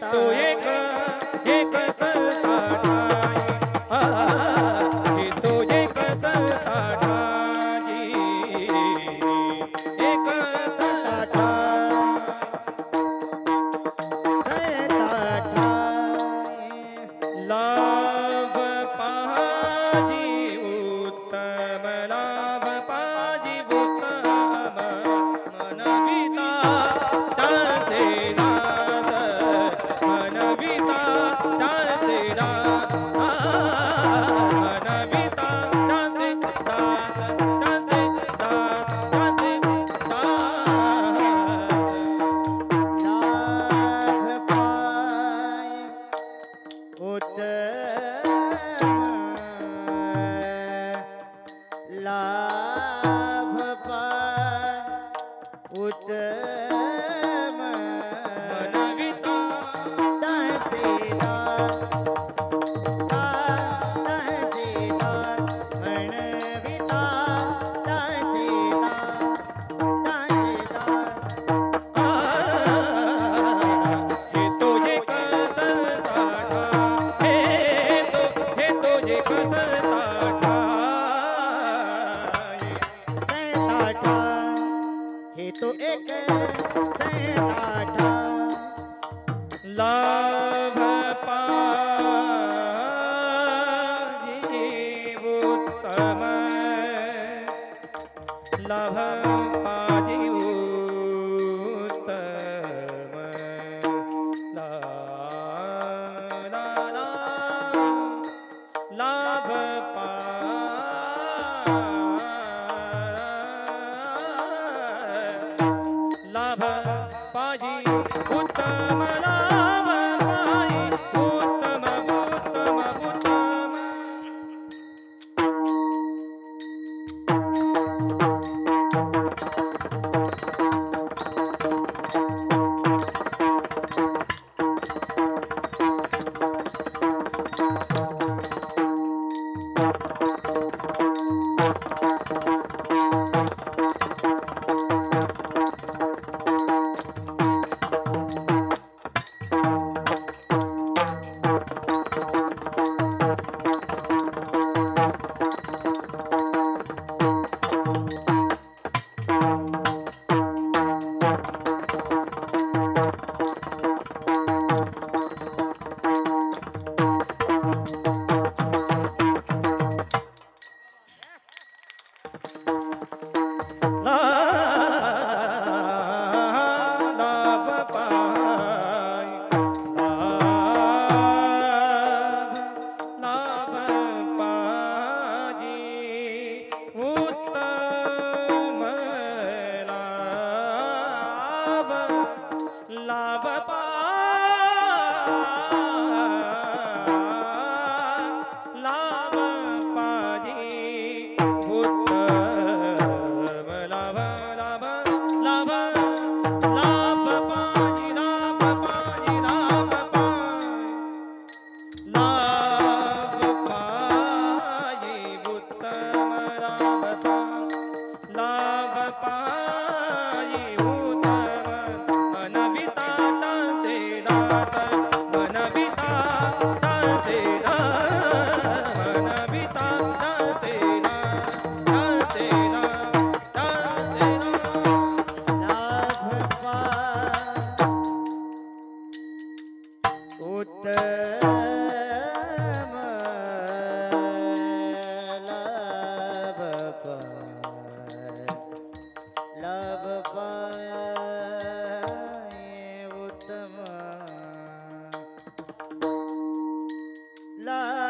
तो एक एक सता ठाई हे तो एक सता ठाई एक सता ठाई लाभ पाजी उत्तम लाभ पाजी उत्तम मन पिता ताचे दास मन पिता ताचे दास मन पिता ताचे दास ताचे दास ताचे लाभ पाय उत्तम मन पिता ताचे दास ताचे दास मन पिता ताचे दास हे तो एक सता ठाई हे तो एक सता ठाई हे तो एक सैताठा लाभ पाजी उत्तम लाभ पाजी उत्तम लाभ लाभ पाजी उत्तम लाभ पाई उत्तम उत्तम उत्तम लाभ पाई लाभ पाजी उत्तम लाभ लाभ लाभ पाजी उत्तम लाभ लाभ लाभ लाभ पाजी लाभ पाजी लाभ पाई लाभ पाई उत्तम लाभ पाई लाभ पाई उत्तम मन पिता ताचे दास मन पिता ताचे दास मन पिता ताचे दास ताचे दास ताचे दास लाभ पाय उत्तम लाभ पाय उत्तम लाभ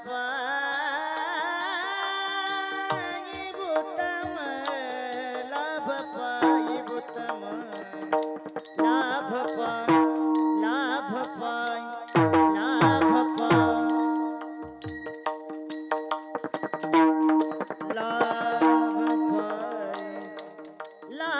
पाय लाभ पाई उत्तम लाभ पाई उत्तम लाभ पाई लाभ पाई लाभ पाई लाभ पाई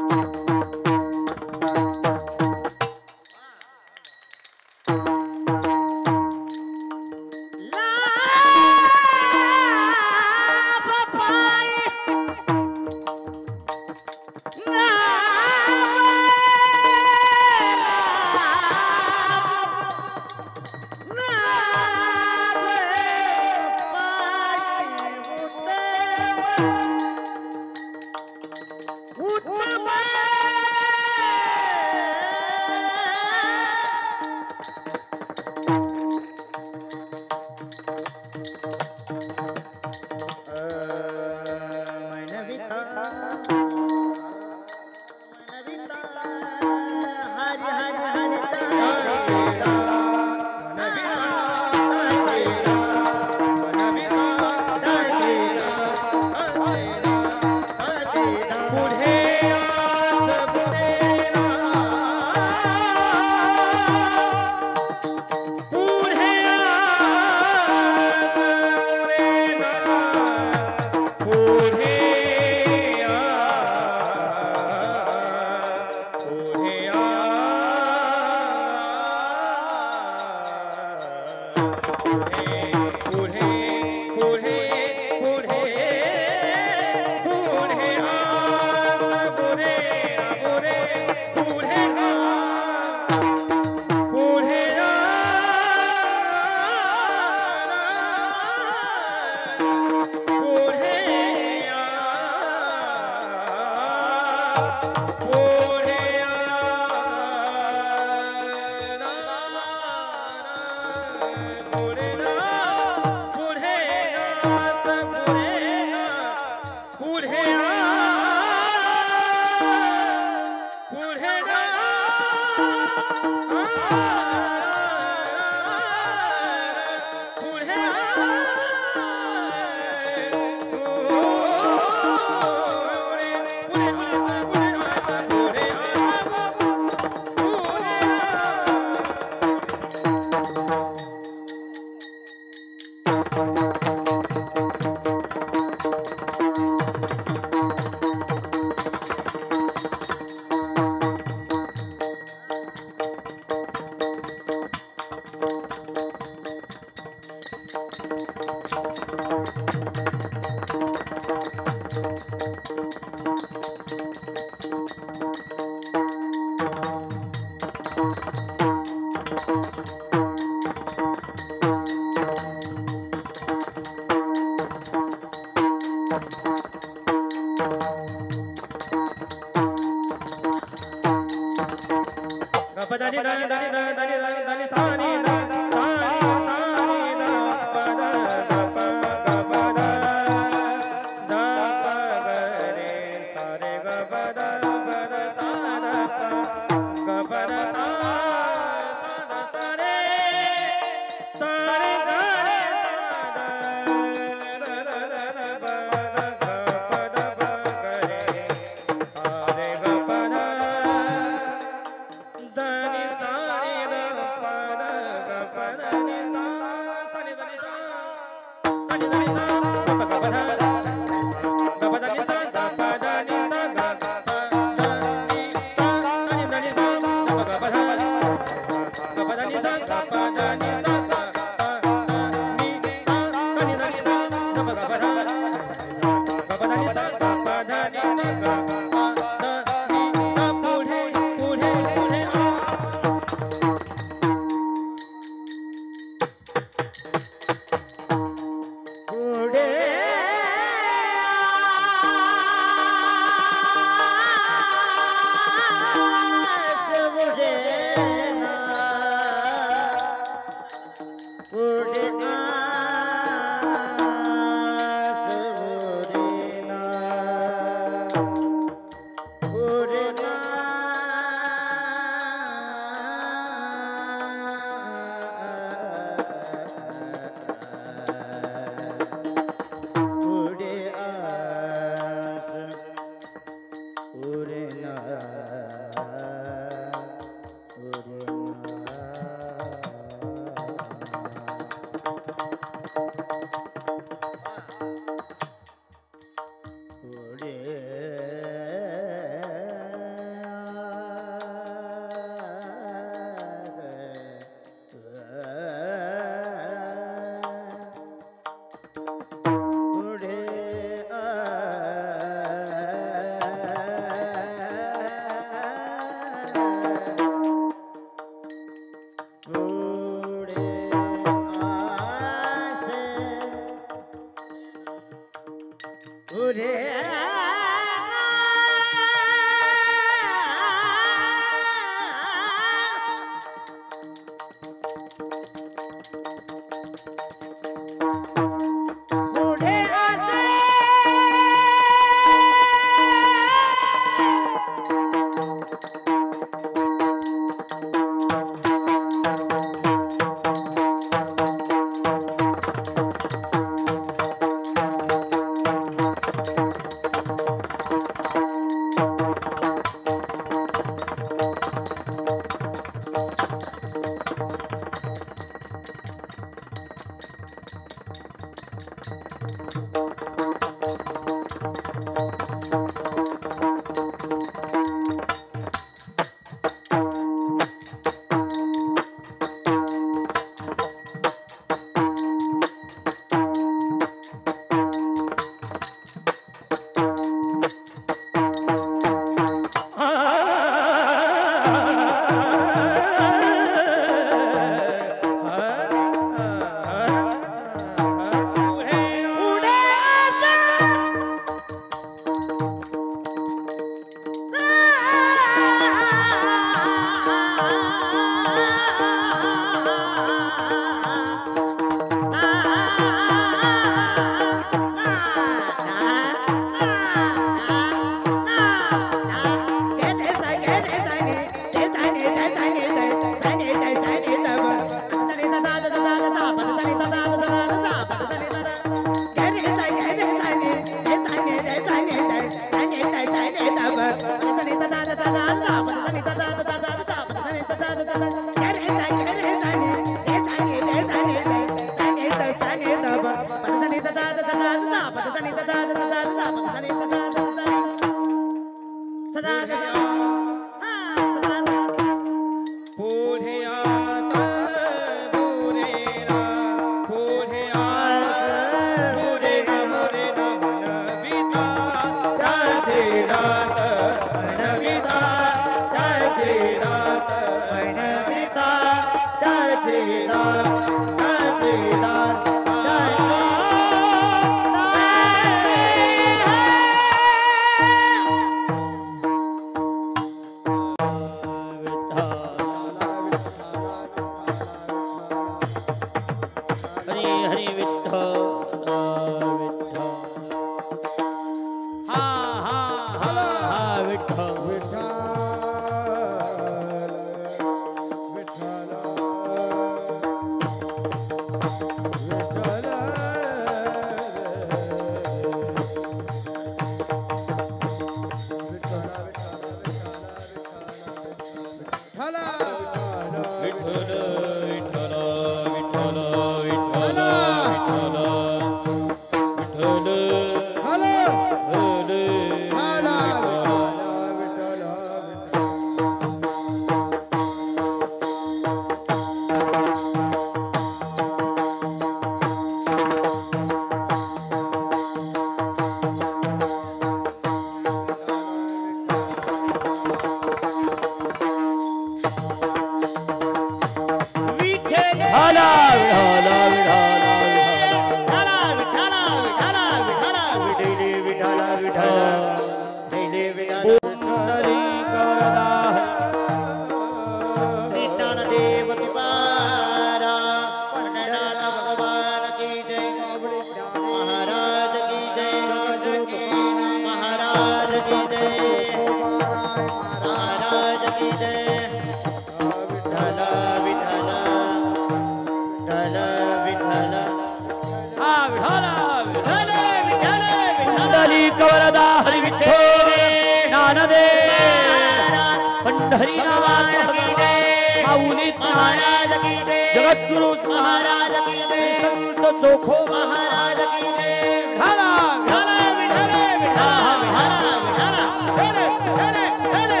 जगद्गुरु महाराज की जय, संत सोखो महाराज की जय। ढाला ढाला ढाला ढाला ढाला ढाले ढाले ढाले।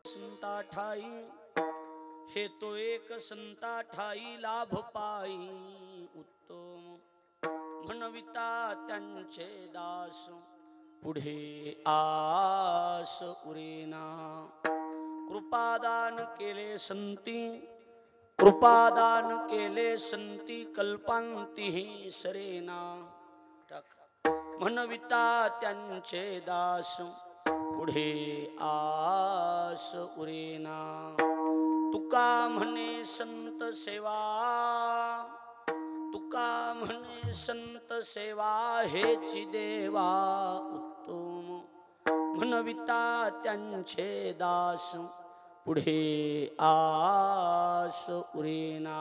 संता ठाई हे तो एक संता ठाई लाभ पाई उत्तम म्हणविता त्यांचे दास पुढे आस उरेना। कृपादान केले संती कृपादान केले संती कल्पांतीही सरेना। म्हणविता त्यांचे दास पुढे आस उरेना। तुका म्हणे संत सेवा तुका म्हणे संत सेवा हेची देवा उत्तम म्हणविता त्यांचे दास पुढे आस उरेना।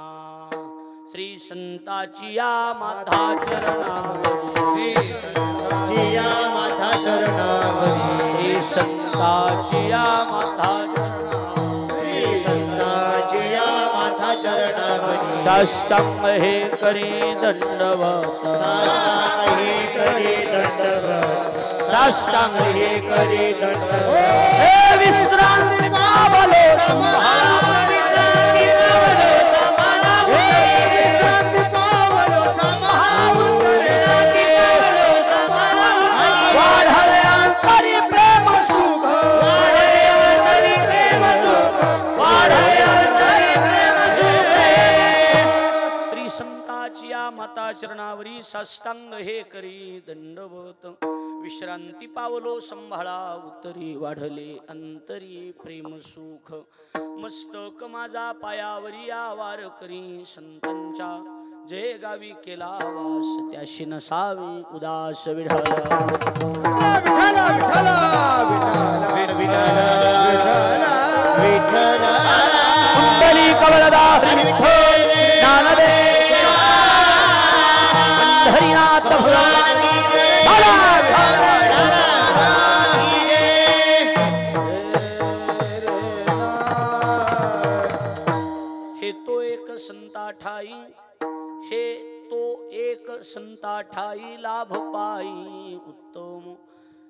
श्री संताची या माता चरणावरी संताची या माता चरणावरी श्री संताची या माता चरणावरी साष्टांग हे करी दंडवत साष्टांग हे करी दंडवत साष्टांग हे करी दंडवत। हे विश्रांती पावलो वाढले अंतरी प्रेम सुख वाढले प्रेम सुख वाढले माता चरणावरी साष्टांग हे करी दंडवत। विश्रांती पावलो संभाळा उत्तरी वाढले अंतरी प्रेम सुख। मस्तक माझा पायावरी आवार करी संतांच्या जे गावी केला वास त्याशी नसावी उदास। विठाला विठाला विठाला भोलेनाथ भगवान की जय। हे तो एक संता ठाई, हे तो एक संता ठाई लाभ पाई उत्तम,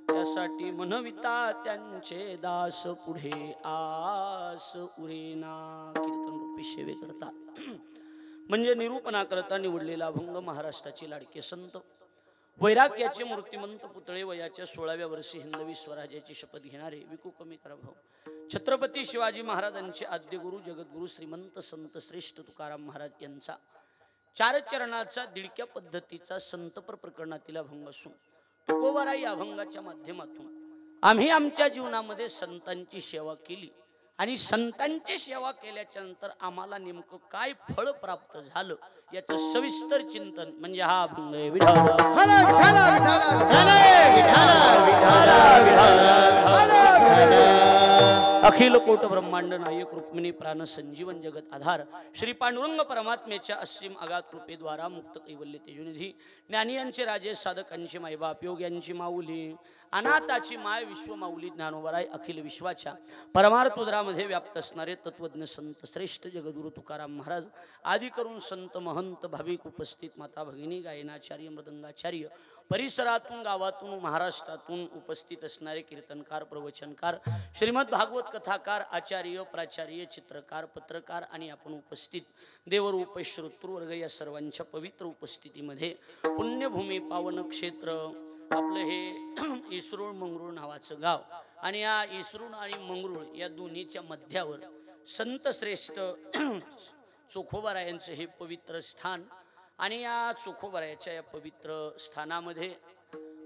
त्यासाठी म्हणविता त्यांचे दास पुढे आस उरेना. कीर्तन रूपी सेवे करता म्हणजे निरूपणा करता निवडलेला अभंग महाराष्ट्राचे लाडके संत, वैराग्याचे मूर्तिमंत पुतळे, वयाच्या 16व्या वर्षी हिंदवी स्वराज्याची शपथ घेणारे विकू कमी कराभाऊ छत्रपती शिवाजी महाराजांचे आद्य गुरु जगद्गुरु श्रीमंत संत श्रेष्ठ तुकाराम महाराज यांचा 4 चरणाचा दिडक्या पद्धतीचा संतपर प्रकरणातील अभंग असून तुकोबारा या अभंगाच्या माध्यमातून आम्ही आमच्या जीवनामध्ये संतांची सेवा केली आणि संतांची सेवा केल्याच्या नंतर आम्हाला नेमकं काय फळ प्राप्त झालं याचं सविस्तर चिंतन म्हणजे हा अभंग आहे. अखिल कोट ब्रह्मांड नायक रुक्मिणी प्राण संजीवन जगत आधार श्री पांडुरंग परमात्म्याच्या असीम आगात कृपेद्वारा मुक्त कैवल्य तेजोनिधी ज्ञानियांचे राजे साधकांची मायबाप योग्यांची माऊली अनाथाची माय विश्व माऊली ज्ञानोबराय अखिल विश्वाच्या परमार्थ उदरामध्ये व्याप्त असणारे तत्वज्ञ संत श्रेष्ठ जगद्गुरु तुकाराम महाराज आदी करून संत महंत भाविक उपस्थित माता भगिनी गायनाचार्य मृदंगाचार्य परिसरातून गावातून महाराष्ट्रातून उपस्थित असणारे कीर्तनकार प्रवचनकार श्रीमद भागवत कथाकार आचार्य प्राचार्य चित्रकार पत्रकार आणि आपण उपस्थित देवरूप श्रोतृवर्ग या सर्वांच्या पवित्र उपस्थितीमध्ये पुण्यभूमी पावन क्षेत्र आपलं हे इसरूळ मंगरूळ नावाचं गाव आणि या इसरूळ आणि मंगरूळ या दोन्हीच्या मध्यावर संत श्रेष्ठ चोखोबारायांचं हे पवित्र स्थान आणि या चोखोबारायाच्या या पवित्र स्थानामध्ये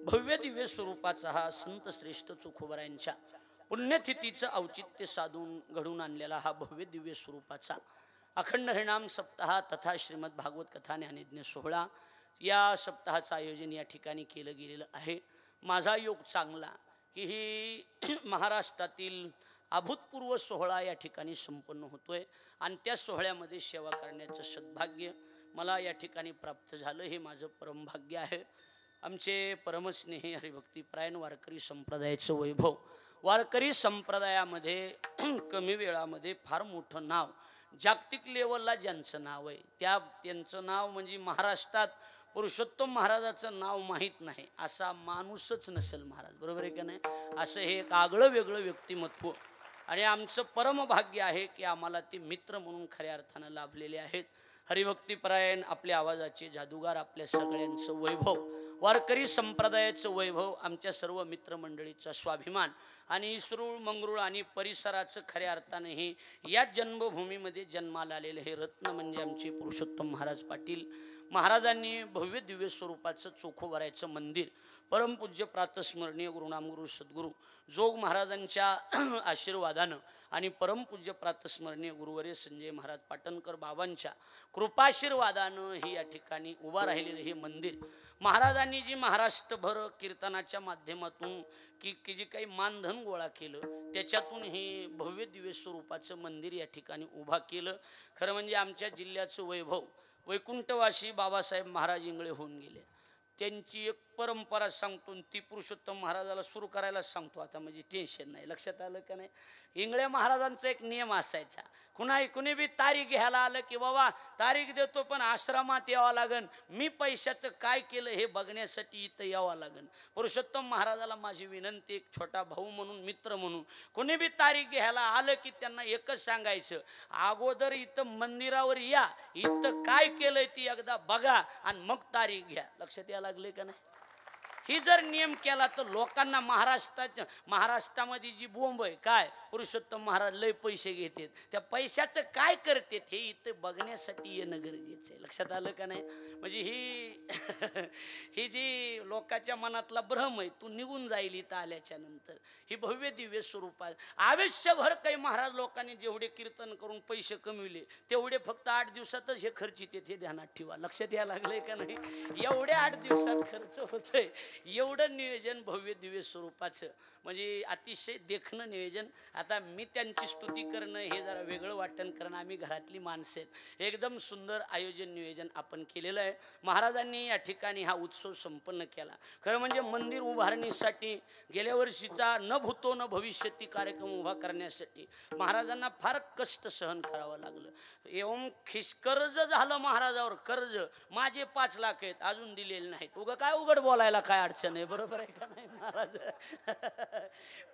भव्य दिव्य स्वरूपाचा हा संत श्रेष्ठ चोखोबारायांच्या पुण्यतिथीचं औचित्य साधून घडून आणलेला हा भव्य दिव्य स्वरूपाचा अखंड हरिनाम सप्ताह तथा श्रीमद भागवत कथा ज्ञानयज्ञ सोहळा या सप्ताहाचं आयोजन या ठिकाणी केलं गेलेलं आहे. माझा योग चांगला की ही महाराष्ट्रातील अभूतपूर्व सोहळा या ठिकाणी संपन्न होतोय आणि त्या सोहळ्यामध्ये सेवा करण्याचं सद्भाग्य मला या ठिकाणी प्राप्त झालं. हे माझं परमभाग्य आहे. आमचे परमस्नेही हरिभक्तीपरायण वारकरी संप्रदायाचं वैभव, वारकरी संप्रदायामध्ये कमी वेळामध्ये फार मोठं नाव, जागतिक लेवलला ज्यांचं नाव आहे त्यांचं नाव म्हणजे महाराष्ट्रात पुरुषोत्तम महाराजाचं नाव माहीत नाही असा माणूसच नसेल महाराज, बरोबर आहे का नाही. असं हे एक आगळं वेगळं व्यक्तिमत्व आणि आमचं परमभाग्य आहे की आम्हाला ते मित्र म्हणून खऱ्या अर्थानं लाभलेले आहेत. हरिभक्तीपरायण आपल्या आवाजाचे जादूगार, आपल्या सगळ्यांचं वैभव, वारकरी संप्रदायाचं वैभव, आमच्या सर्व मित्रमंडळीचा स्वाभिमान आणि इसरूळ मंगरूळ आणि परिसराचं खऱ्या अर्थानं हे या जन्मभूमीमध्ये जन्माला आलेलं हे रत्न म्हणजे आमचे पुरुषोत्तम महाराज पाटील महाराजांनी भव्य दिव्य स्वरूपाचं चोखोबारायचं मंदिर परमपूज्य प्रातस्मरणीय गुरुनाम गुरु सद्गुरू जोग महाराजांच्या आशीर्वादानं आणि परमपूज्य प्रातस्मरणीय गुरुवर्य संजय महाराज पाटणकर बाबांच्या कृपाशीर्वादानं ही या ठिकाणी उभा राहिलेलं हे मंदिर महाराजांनी जी महाराष्ट्रभर कीर्तनाच्या माध्यमातून की जे काही मानधन गोळा केलं त्याच्यातून हे भव्य दिव्य स्वरूपाचं मंदिर या ठिकाणी उभा केलं. खरं म्हणजे आमच्या जिल्ह्याचं वैभव वैकुंठवासी बाबासाहेब महाराज इंगळे होऊन गेले. त्यांची एक परंपरा सांगतो ती पुरुषोत्तम महाराजाला सुरू करायला सांगतो आता, म्हणजे टेन्शन नाही. लक्षात आलं का नाही. इंगळे महाराजांचा एक नियम असायचा, कुणी बी तारीख घ्यायला आलं की बाबा तारीख देतो पण आश्रमात यावं लागन, मी पैशाचं काय केलं हे बघण्यासाठी इथं यावं लागन. पुरुषोत्तम महाराजाला माझी विनंती, एक छोटा भाऊ म्हणून मित्र म्हणून कुणी बी तारीख घ्यायला आलं की त्यांना एकच सांगायचं, अगोदर इथं मंदिरावर या, इथं काय केलंय ती एकदा बघा आणि मग तारीख घ्या. लक्षात यायला लागले का नाही. ही जर नियम केला तर लोकांना महाराष्ट्रामध्ये जी बोंब आहे काय, पुरुषोत्तम महाराज लय पैसे घेतात, त्या पैशाचं काय करतात हे इथं बघण्यासाठी येणं गरजेचं आहे. लक्षात आलं का नाही. म्हणजे ही जी लोकांच्या मनातला भ्रम आहे तो निघून जाईल इथं आल्याच्या नंतर. ही भव्य दिव्य स्वरूपात आयुष्यभर काही महाराज लोकांनी जेवढे कीर्तन करून पैसे कमविले तेवढे फक्त 8 दिवसातच हे खर्च येते हे ध्यानात ठेवा. लक्षात यायला लागलंय का नाही. एवढे 8 दिवसात खर्च होतोय एवढं नियोजन भव्य दिव्य स्वरूपाचं, म्हणजे अतिशय देखणं नियोजन. आता मी त्यांची स्तुती करणं हे जरा वेगळं वाटण, कारण आम्ही घरातली माणसं आहेत. एकदम सुंदर आयोजन नियोजन आपण केलेलं आहे. महाराजांनी या ठिकाणी हा उत्सव संपन्न केला. खरं म्हणजे मंदिर उभारणीसाठी गेल्या वर्षीचा न भूतो न भविष्यती कार्यक्रम उभा करण्यासाठी महाराजांना फार कष्ट सहन करावं लागलं. एवढं कर्ज झालं महाराजावर, कर्ज. माझे 5 लाख आहेत, अजून दिलेले नाहीत. उगा काय उघड बोलायला काय अडचण आहे, बरोबर आहे का नाही महाराज?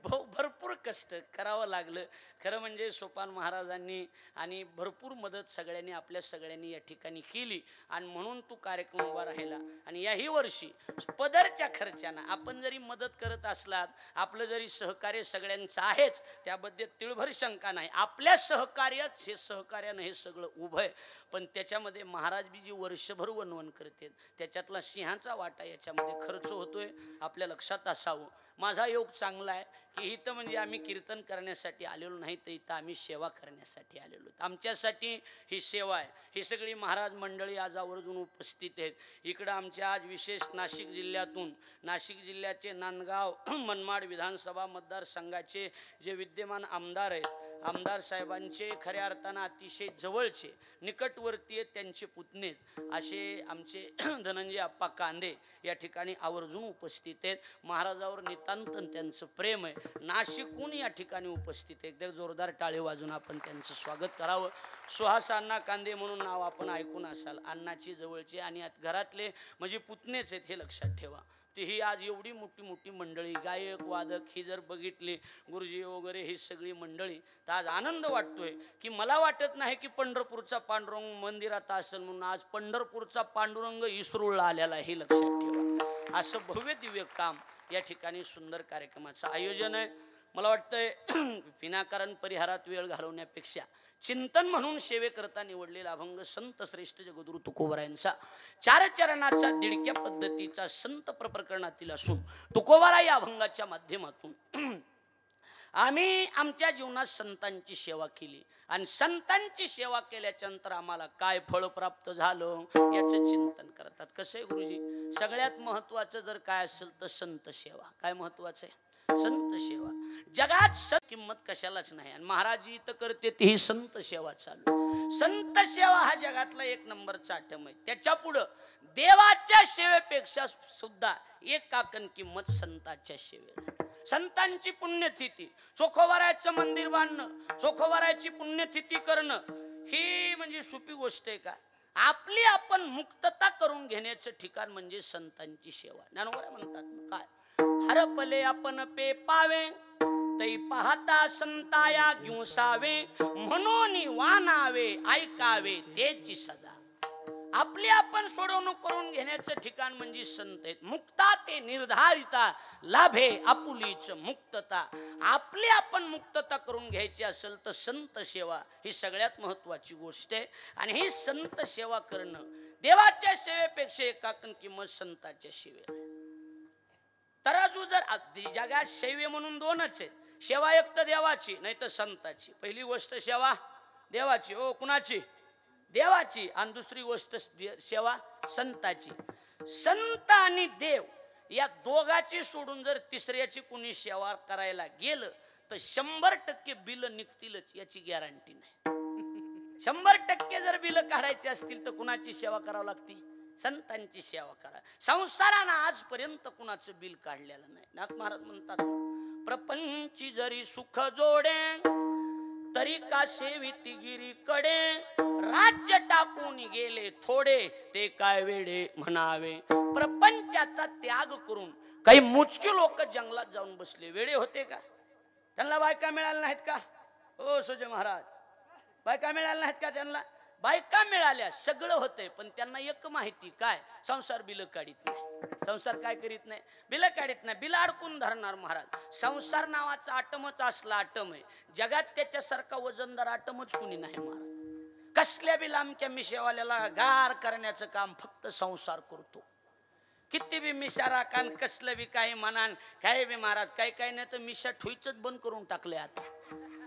भरपूर कष्ट करावं लागलं. खरं म्हणजे सोपान महाराजांनी आणि भरपूर मदत सगळ्यांनी आपल्या सगळ्यांनी या ठिकाणी केली आणि म्हणून तो कार्यक्रम उभा राहिला. आणि याही वर्षी पदरच्या खर्चानं आपण जरी मदत करत असलात, आपलं जरी सहकार्य सगळ्यांचं आहेच, त्याबद्दल तिळभर शंका नाही. आपल्या सहकार्याच हे सहकार्यानं हे सगळं उभं आहे. पण त्याच्यामध्ये महाराज बी जी वर्षभर वनवन करतात, त्याच्यातला सिंहाचा वाटा याच्यामध्ये खर्च होतोय, आपल्या लक्षात असावं. माझा योग चांगला आहे की इथं म्हणजे आम्ही कीर्तन करण्यासाठी आलेलो नाही, तर इथं आम्ही सेवा करण्यासाठी आलेलो. आमच्यासाठी ही सेवा आहे. ही सगळी महाराज मंडळी आज आवर्जून उपस्थित आहेत. इकडं आमच्या आज विशेष नाशिक जिल्ह्यातून, नाशिक जिल्ह्याचे नांदगाव मनमाड विधानसभा मतदारसंघाचे जे विद्यमान आमदार आहेत, आमदार साहेबांचे खऱ्या अर्थानं अतिशय जवळचे निकटवर्ती आहेत, त्यांचे पुतणे असे आमचे धनंजय आप्पा कांदे या ठिकाणी आवर्जून उपस्थित आहेत. महाराजावर नितांत त्यांचं प्रेम आहे. नाशिकहून या ठिकाणी उपस्थित आहे. एकदा जोरदार टाळे वाजून आपण त्यांचं स्वागत करावं. सुहास अण्णा कांदे म्हणून नाव आपण ऐकून असाल. अण्णाची जवळचे आणि घरातले म्हणजे पुतणेच आहेत, हे लक्षात ठेवा. ही आज एवढी मोठी मोठी मंडळी, गायक वादक ही जर बघितली, गुरुजी वगैरे ही सगळी मंडळी, तर आज आनंद वाटतोय की मला वाटत नाही की पंढरपूरचा पांडुरंग मंदिरात असेल म्हणून आज पंढरपूरचा पांडुरंग इसरूळला आलेला, हे लक्षात ठेवा. असं भव्य दिव्य काम या ठिकाणी सुंदर कार्यक्रमाचं आयोजन आहे. मला वाटतंय विनाकारण परिहारात वेळ घालवण्यापेक्षा चिंतन म्हणून सेवेकरता निवडलेला अभंग संत श्रेष्ठ जगद्गुरु तुकोबारायांचा 4 चरणाचा दिडक्या पद्धतीचा संत प्रकरणातील असून तुकोबारा या अभंगाच्या माध्यमातून आम्ही आमच्या जीवनात संतांची सेवा केली आणि संतांची सेवा केल्याच्या नंतर आम्हाला काय फळ प्राप्त झालं याचं चिंतन करतात. कसं आहे गुरुजी, सगळ्यात महत्वाचं जर काय असेल तर संत सेवा. काय महत्वाचं आहे? संत सेवा. जगात किंमत कशालाच नाही आणि महाराज इथं करते ती संत सेवा चालू. संत सेवा हा जगातला 1 नंबरचा आटम आहे. त्याच्या पुढं देवाच्या सेवेपेक्षा सुद्धा एक काकण किंमत संताच्या सेवेला. संतांची पुण्यतिथी, चोखोबारायचं मंदिर बांधणं, चोखोबारायची पुण्यतिथी करणं ही म्हणजे सोपी गोष्ट आहे का? आपली आपण मुक्तता करून घेण्याचं ठिकाण म्हणजे संतांची सेवा. ज्ञानोबा म्हणतात ना काय, हरपले आपण पे पावे तै पाहता संताया घेऊसावे, म्हणून वानावे ऐकावे तेची सदा. आपली आपण सोडवणूक करून घेण्याचं ठिकाण म्हणजे संत आहेत. मुक्ता ते निर्धारिता लाभे आपुलीच मुक्तता. आपली आपण मुक्तता करून घ्यायची असेल तर संत सेवा ही सगळ्यात महत्वाची गोष्ट आहे. आणि ही संत सेवा करणं देवाच्या सेवेपेक्षा एकाकन किंमत संताच्या सेवेला. तराजू जर जगात सेवे म्हणून 2च आहेत, सेवा एक तर देवाची नाही तर संताची. पहिली गोष्ट सेवा देवाची, ओ कुणाची? देवाची. आणि दुसरी गोष्ट सेवा संताची. संत आणि देव या दोघाची सोडून जर तिसऱ्याची कुणी सेवा करायला गेलं तर 100% बिल निघतीलच याची गॅरंटी नाही. 100% जर बिल काढायची असतील तर कुणाची सेवा करावी लागती? संतांची सेवा करा. संसारानं आजपर्यंत कुणाचं बिल काढलेलं नाही. नाथ महाराज म्हणतात, प्रपंची जरी सुख जोडे तरी का सेविती गिरीकडे, राज्य टाकून गेले थोडे ते काय वेडे म्हणावे. प्रपंचाचा त्याग करून काही मोजके लोक जंगलात जाऊन बसले. वेडे होते का? त्यांना बायका मिळाल्या नाहीत का? ओ सुजय महाराज, बायका मिळाल्या नाहीत का? त्यांना बायका मिळाल्या, सगळं होतंय, पण त्यांना एक माहिती काय? संसार बिल काढीत नाही. संसार काय करीत नाही? बिल काढीत नाही. बिल अडकून धरणार महाराज. संसार नावाचा आटमच असला आटम आहे. जगात त्याच्यासारखा वजनदार आटमच कुणी नाही महाराज. कसल्या बी लांबक्या मिशावाल्याला गार करण्याचं काम फक्त संसार करतो. किती बी मिशा राखान, कसलं बी काही म्हणान, काय बी महाराज, काय काय नाही तर मिशा ठुईच बंद करून टाकले.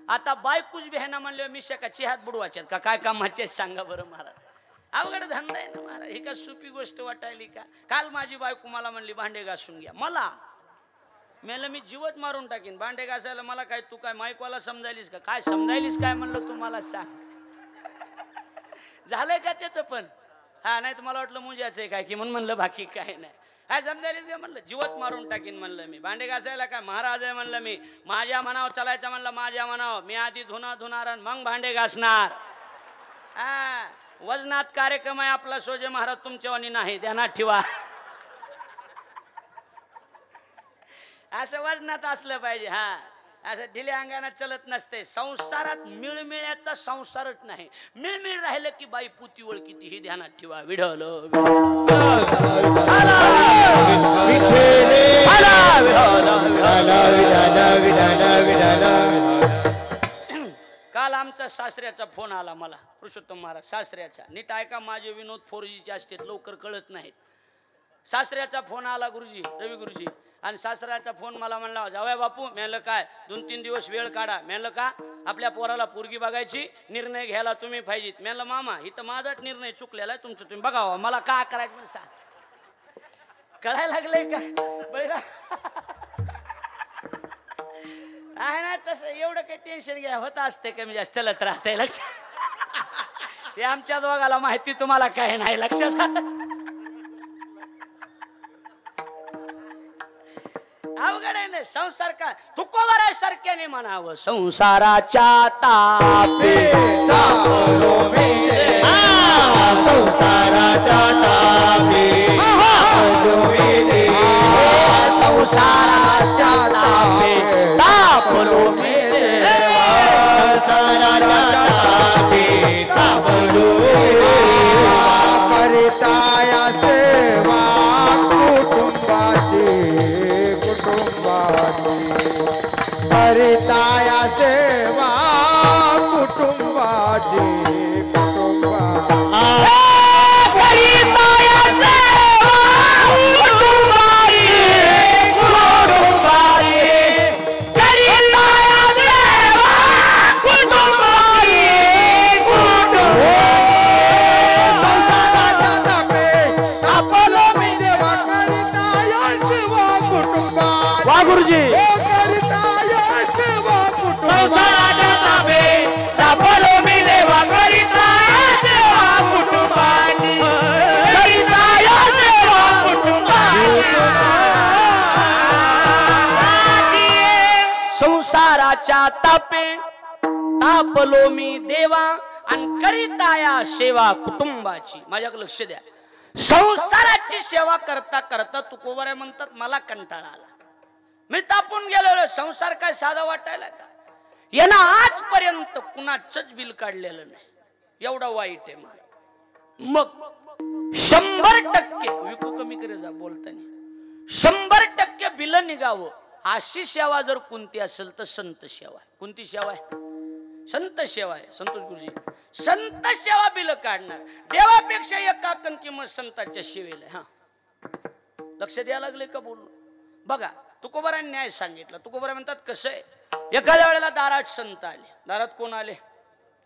आता बायकूच बी आहे ना म्हणले मिशा का चिहात बुडवायच्यात का? काय कामाचे सांगा बरं महाराज. अवघड धंदा आहे ना महाराज. ही का सोपी गोष्ट वाटायली का? काल माझी बायको मला म्हणली भांडे घासून घ्या. मला मेला मी जीवच मारून टाकीन भांडे घासायला. मला काय तू काय माईकवाला समजायलीस का? काय समजायलीस काय म्हणलं तू मला सांग. झालंय का त्याचं पण? हा नाही तर मला वाटलं मुंजाचं आहे काय की म्हणून म्हणलं बाकी काय नाही. काय समजायलीस का म्हणलं? जीवत मारून टाकीन म्हणलं मी. भांडे घासायला काय महाराज आहे म्हणलं मी. माझ्या मनावर चालायचं म्हणलं माझ्या मनावर. मी आधी धुणार आणि मग भांडे घासणार. हा वजनात कार्यक्रम आहे आपला. सोजे महाराज तुमच्यावानी नाही ध्यानात ठेवा. असं वजनात असलं पाहिजे. हा असं ढिल्या अंगाने चलत नसते. संसारात मिळमिळ्याचा संसारच नाही. मिळमिळ राहिलं की बाई पुती ओळखीती ही ध्यानात ठेवा. विढल काल आमचा सासऱ्याचा फोन आला मला. पुरुषोत्तम महाराज सासऱ्याचा. नीट ऐका माझे विनोद 4Gचे असते लवकर कळत नाहीत. सासऱ्याचा फोन आला गुरुजी रवी गुरुजी. आणि सासऱ्याचा फोन मला म्हणला जावया बापू. म्हणलं काय 2-3 दिवस वेळ काढा. म्हणलं का? आपल्या पोराला पोरगी बघायची निर्णय घ्यायला तुम्ही पाहिजेत. म्हणलं मामा इथं माझाच निर्णय चुकलेला आहे. तुमचं तुम्ही बघावा. मला का करायचं म्हणून सांग. कळायला लागलंय का बळीरा? आहे ना तसं एवढं काही टेन्शन घ्या होत असते कमी जास्त चलत राहतंय. लक्षात ते आमच्या दोघाला माहिती. तुम्हाला काय नाही लक्षात. अवघड आहे ना संसार का तुकोबराय सारख्याने म्हणावं. संसाराच्या तापे तापलो मी संसाराच्या तापे तापलो मी संसाराच्या तापे तापलो मी संसाराच्या तापे तापलो करिताया सेवा कुटुंबाची करिताया सेवा कुटुंबाची गुरुजी संसाराच्या तापे तापलो मी देवा आणि करीताया सेवा कुटुंबाची. माझ्याकडे लक्ष द्या. संसाराची सेवा करता करता तुकोबराय म्हणतात मला कंटाळा आला. मी तापून गेलो. संसार काय साधा वाटायला का? यानं आजपर्यंत कुणाचंच बिल काढलेलं नाही. एवढा वाईट आहे मला. मग 100% विकू कमी करे जा बोलताना 100% बिल निघावं अशी सेवा जर कोणती असेल तर संत सेवा. कोणती सेवा आहे? संत सेवा आहे. संतोष गुरुजी संत सेवा बिल काढणार. देवापेक्षा एकाकन किंमत संतांच्या सेवेला. हा लक्ष द्यायला लागले का बोलू? बघा तुकोबरांनी न्याय सांगितलं. तुकोबराय म्हणतात कसं आहे. एखाद्या वेळेला दारात संत आले. दारात कोण आले?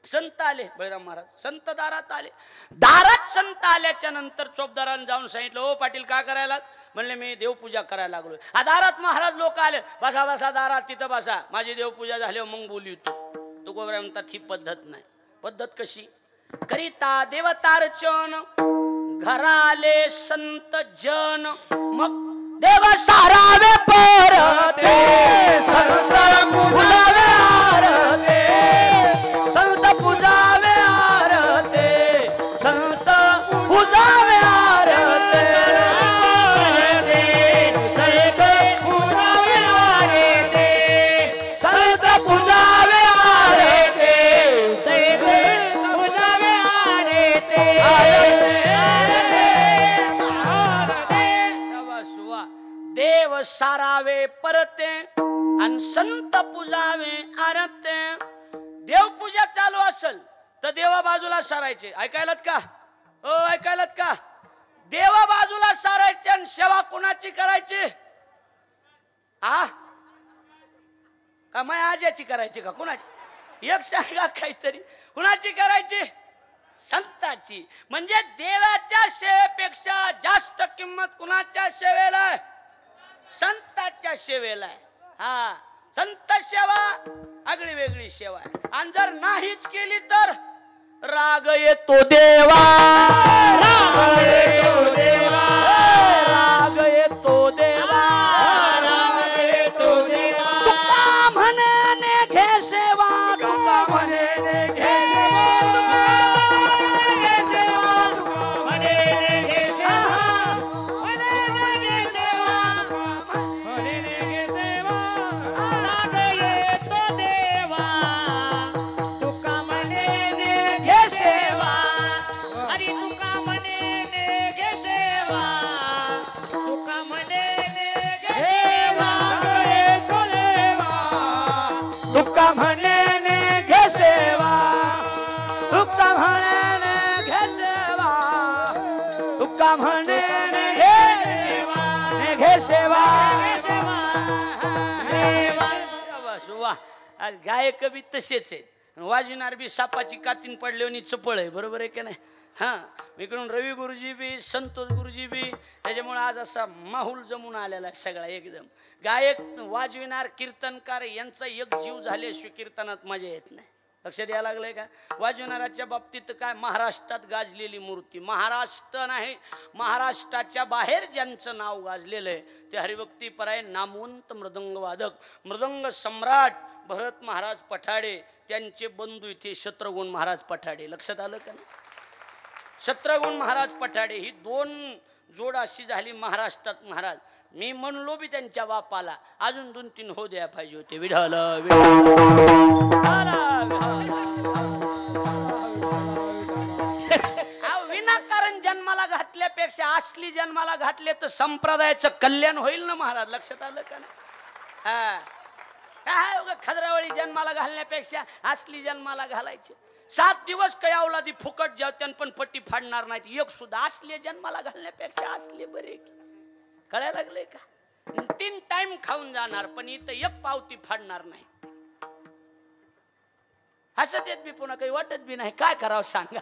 संत आले. बळीराम महाराज संत दारात आले. दारात संत आल्याच्या नंतर चोपदारानं जाऊन सांगितलं ओ पाटील का करायला? म्हणले मी देवपूजा करायला लागलो. दारात महाराज लोक आले. बसा बसा दारात तिथं बसा. माझी देवपूजा झाली मग बोलू तू. तुकोबराय म्हणतात ही पद्धत नाही. पद्धत कशी? करिता देवतार्चन घराले संत जन मग देव सारावे परते संत पुजावे आरते संत पुजावे आरते संत पुजावे आरते संत पुजावे आरते संत पुजावे आरते संत पुजावे आरते देव सारावे परते आणि संत पुजावे आरते. देवपूजा चालू असेल तर देवा बाजूला सारायचे. ऐकायलात का? हो ऐकायलात का? देवा बाजूला सारायचे आणि सेवा कोणाची करायची? आ का माय आज्याची करायची का? कोणाची? एक सांगा काहीतरी. कुणाची करायची? संताची. म्हणजे देवाच्या सेवेपेक्षा जास्त किंमत कुणाच्या सेवेला आहे? संताच्या सेवेला आहे. हा, संत सेवा आगळी वेगळी सेवा आहे. आणि जर नाहीच केली तर राग येतो देवा, राग येतो देवा, राग येतो देवा, राग येतो देवा. तुका म्हणे घे सेवा, तुका म्हणे घे गायक बी तसेच आहे, वाजविणार बी सापाची कातीन पडल्याने चपळ आहे. बरोबर आहे की नाही? हा, इकडून रवी गुरुजी बी, संतोष गुरुजी बी. त्याच्यामुळे आज असा माहोल जमून आलेला आहे सगळा एकदम. गायक, वाजविणार, कीर्तनकार यांचा एक जीव झाल्याशिवाय कीर्तनात मजा येत नाही. लक्ष द्यायला लागलंय का? वाजविणाऱ्याच्या बाबतीत काय, महाराष्ट्रात गाजलेली मूर्ती, महाराष्ट्र नाही महाराष्ट्राच्या बाहेर ज्यांचं नाव गाजलेलं आहे ते हरिभक्तीपराय नामवंत मृदंग वादक, मृदंग सम्राट भरत महाराज पठाडे. त्यांचे बंधू इथे शत्रुघ्न महाराज पठाडे. लक्षात आलं का? शत्रुघ्न महाराज पठाडे ही दोन जोड अशी झाली महाराष्ट्रात महाराज. मी म्हणलो बी त्यांच्या बापाला अजून 2-3 हो द्या पाहिजे होते. विढाल विनाकारण जन्माला घातल्यापेक्षा असली जन्माला घातले तर संप्रदायाचं कल्याण होईल ना महाराज. लक्षात आलं का? हा, काय खजरावळी जन्माला घालण्यापेक्षा असली जन्माला घालायचे. 7 दिवस काही अवलादी फुकट जेवत्यान पण पट्टी फाडणार नाहीत. एक सुद्धा असले जन्माला घालण्यापेक्षा असले बरे. कळायला लागले का? 3 टाइम खाऊन जाणार पण इथं एक पावती फाडणार नाही. हसत येत बी पुन्हा काही वाटत बी नाही. काय करावं सांगा?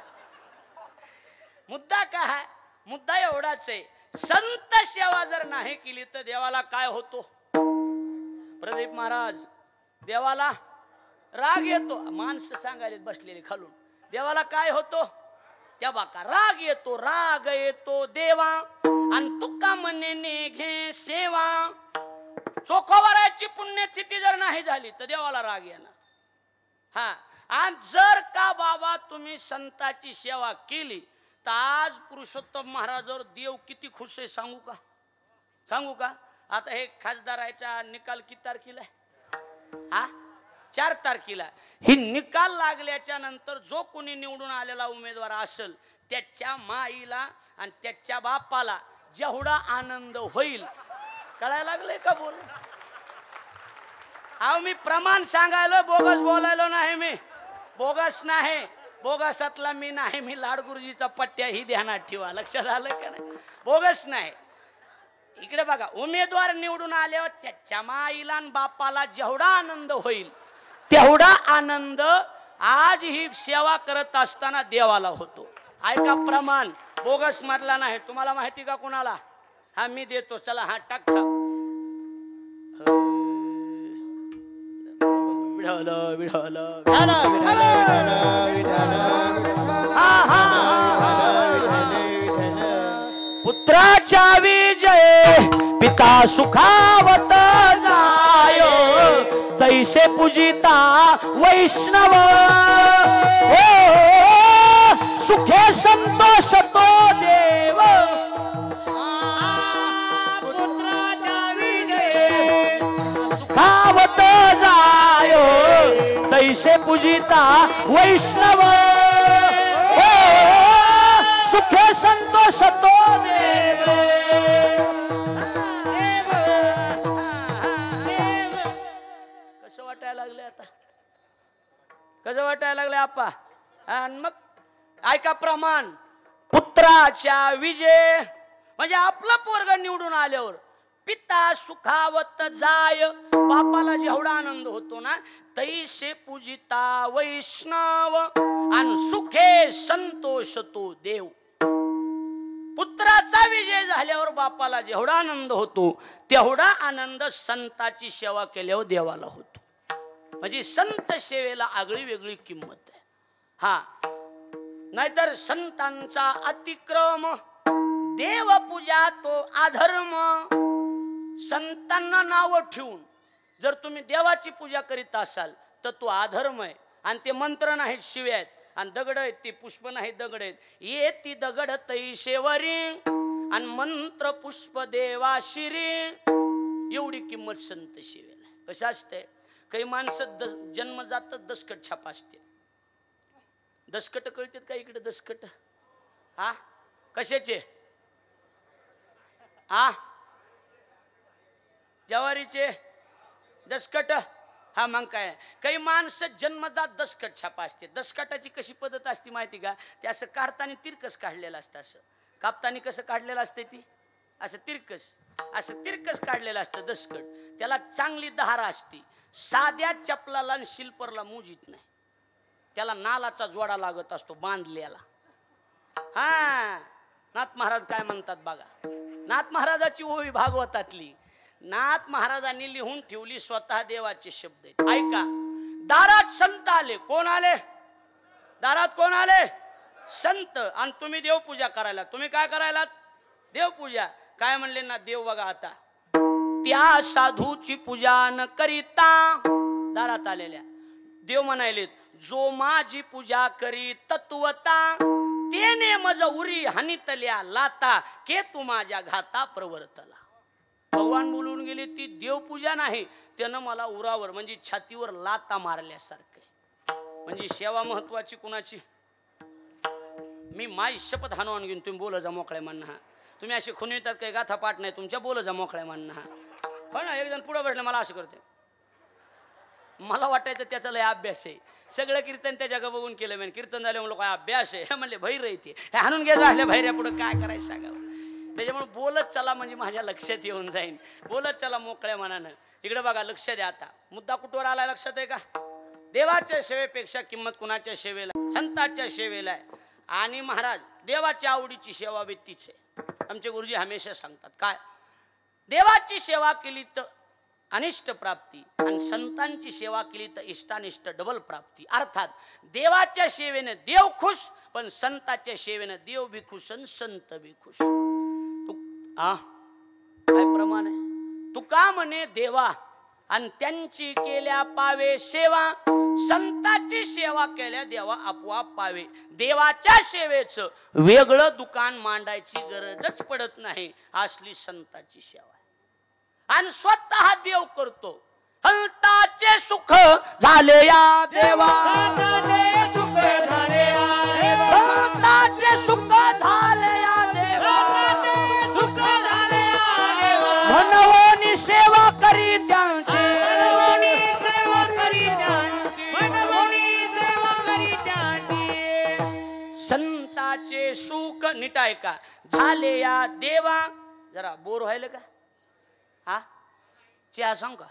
मुद्दा काय आहे? मुद्दा एवढाच आहे, संत सेवा जर नाही केली तर देवाला काय होतो? प्रदीप महाराज, देवाला राग येतो. माणसं सांगायला बसलेली खालून. देवाला काय होतो? त्या बाका राग येतो, राग येतो देवा. आणि तुका म्हणे घे सेवा. चोखोवराची पुण्यतिथी जर नाही झाली तर देवाला राग येणार. हा, आणि जर का बाबा तुम्ही संताची सेवा केली तर आज पुरुषोत्तम महाराजावर देव किती खुश आहे सांगू का? सांगू का? आता हे खासदाराचा निकाल किती तारखेला आहे? हा, 4 तारखेला. ही निकाल लागल्याच्या नंतर जो कोणी निवडून आलेला उमेदवार असेल त्याच्या माईला आणि त्याच्या बापाला जेवढा आनंद होईल. कळायला लागले का? बोल. अहो, मी प्रमाण सांगायला बोगस बोलायलो नाही. मी बोगस नाही, बोगसातला मी नाही. मी लाडगुरुजीचा पट्ट्या ही ध्यानात ठेवा. लक्षात आलं का नाही? बोगस नाही. इकडे बघा, उमेदवार निवडून आल्यावर त्याच्या माईला आणि बापाला जेवढा आनंद होईल तेवढा आनंद आज ही सेवा करत असताना देवाला होतो. ऐका, प्रमाण बोगस मधला नाही. तुम्हाला माहिती का कुणाला? हा, मी देतो. चला, हा टाक. विढाल विढाल पुत्राच्या विजय पिता सुखावत जाय. तैसे पूजिता वैष्णव सुखे संतोष तो देव. पुत्राच्या विजय सुखावत जाय. तैसे पूजिता वैष्णव सुखे संतोष तो देव. कसं वाटायला लागले आता? कसं वाटायला लागले आपा? आणि मग ऐका, प्रमाण पुत्राच्या विजय म्हणजे आपलं पोरग निवडून आल्यावर पिता सुखावत जाय, बापाला जेवढा आनंद होतो ना तैसे पूजिता वैष्णव, आणि सुखे संतोष तो देव. पुत्राचा विजय झाल्यावर बापाला जेवढा आनंद होतो तेवढा आनंद संताची सेवा केल्यावर देवाला होतो. म्हणजे संत सेवेला आगळी वेगळी किंमत आहे. हा, नाहीतर संतांचा अतिक्रम, देवपूजा तो अधर्म. संतांना नाव ठेवून जर तुम्ही देवाची पूजा करीत असाल तर तो अधर्म आहे. आणि ते मंत्र नाहीत, शिव्या आहेत, आणि दगड आहेत, ते पुष्प नाही दगड आहेत. ये ती दगड तैसेवरी आणि मंत्र पुष्प देवा शिरी. एवढी किंमत संत सेवेला. कसं असते, काही माणसं जन्मजात दसकट छाप असते. दसकट कळतात का इकडे? दसकट हा कशाचे? हा ज्वारीचे दसकट. हा मग काय, काही माणसं जन्मजात दसकट छापा असते. दसकटाची कशी पद्धत असते माहिती का? ते असं काढताना तिरकस काढलेलं असतं. असं कापताना कसं काढलेलं असतं? ती असं तिरकस काढलेलं असतं दसकट. त्याला चांगली धारा असते. साध्या चपलाला आणि शिल्परला मूज येत नाही. त्याला नालाचा जोडा लागत असतो बांधलेला. हा, नाथ महाराज काय म्हणतात बघा. नाथ महाराजाची ओवी भागवतातली. नाथ महाराजांनी लिहून ठेवली स्वतः देवाचे शब्द. ऐका, दारात संत आले. कोण आले? दारात कोण आले? संत. आणि तुम्ही देवपूजा करायला. तुम्ही काय करायला? देवपूजा. काय म्हणले ना देव बघा आता, त्या साधूची पूजा न करिता. दारात आलेल्या देव म्हणाले, जो माझी पूजा करी तत्वता, तेने मज उरी हानितल्या लाता, के तू माझ्या घाता प्रवर्तला. भगवान बोलून गेले, ती देवपूजा नाही, त्यानं मला उरावर म्हणजे छातीवर लाता मारल्यासारखं. म्हणजे सेवा महत्वाची कुणाची? मी माई शपथ हाणून घेऊन तुम्ही बोल जा मोकळ्या म्हणणं. हा, तुम्ही असे खून येतात काही गाथा पाठ नाही तुमच्या, बोल जा मोकळ्या म्हणणं. हा पण एक जण पुढे बसले, मला असं करते. मला वाटायचं त्याचा लय अभ्यास आहे. सगळं कीर्तन त्याच्या बघून केलं. मी कीर्तन झाले म्हणलं काय अभ्यास आहे? म्हणले भैर येते. हे हाणून गेलं राहिले भैऱ्या पुढे काय करायचं सांगावं. त्याच्यामुळे बोलत चला म्हणजे माझ्या लक्षात येऊन जाईन. बोलत चला मोकळ्या मनानं. इकडे बघा, लक्ष द्या. आता मुद्दा कुठवर आलाय लक्षात आहे का? देवाच्या सेवेपेक्षा किंमत कुणाच्या सेवेला? संतांच्या सेवेला आहे. आणि महाराज देवाच्या आवडीची सेवा व्यक्तीच आहे. आमचे गुरुजी हमेशा सांगतात काय, देवाची सेवा केली तर अनिष्ट प्राप्ती आणि संतांची सेवा केली तर इष्टानिष्ट डबल प्राप्ती. अर्थात देवाच्या सेवेने देव खुश, पण संताच्या सेवेने देव बी खुश आणि संत बी खुश. काय प्रमाण आहे? तू का म्हणे देवा आणि त्यांची केल्या पावे सेवा, संताची सेवा केल्या देवा आपोआप पावे. देवाच्या सेवेचं वेगळं दुकान मांडायची गरजच पडत नाही. असली संताची सेवा आहे. आणि स्वतः देव करतो. हलताचे सुख झाले या देवा, सुख झाले हलताचे सुख झाले या देवा, सुख झाले मनवोनी सेवा करी त्यांची, सेवा करी संताचे सुख नीट आहे का झाले या देवा. जरा बोर व्हायला का? हा चहा सांग का?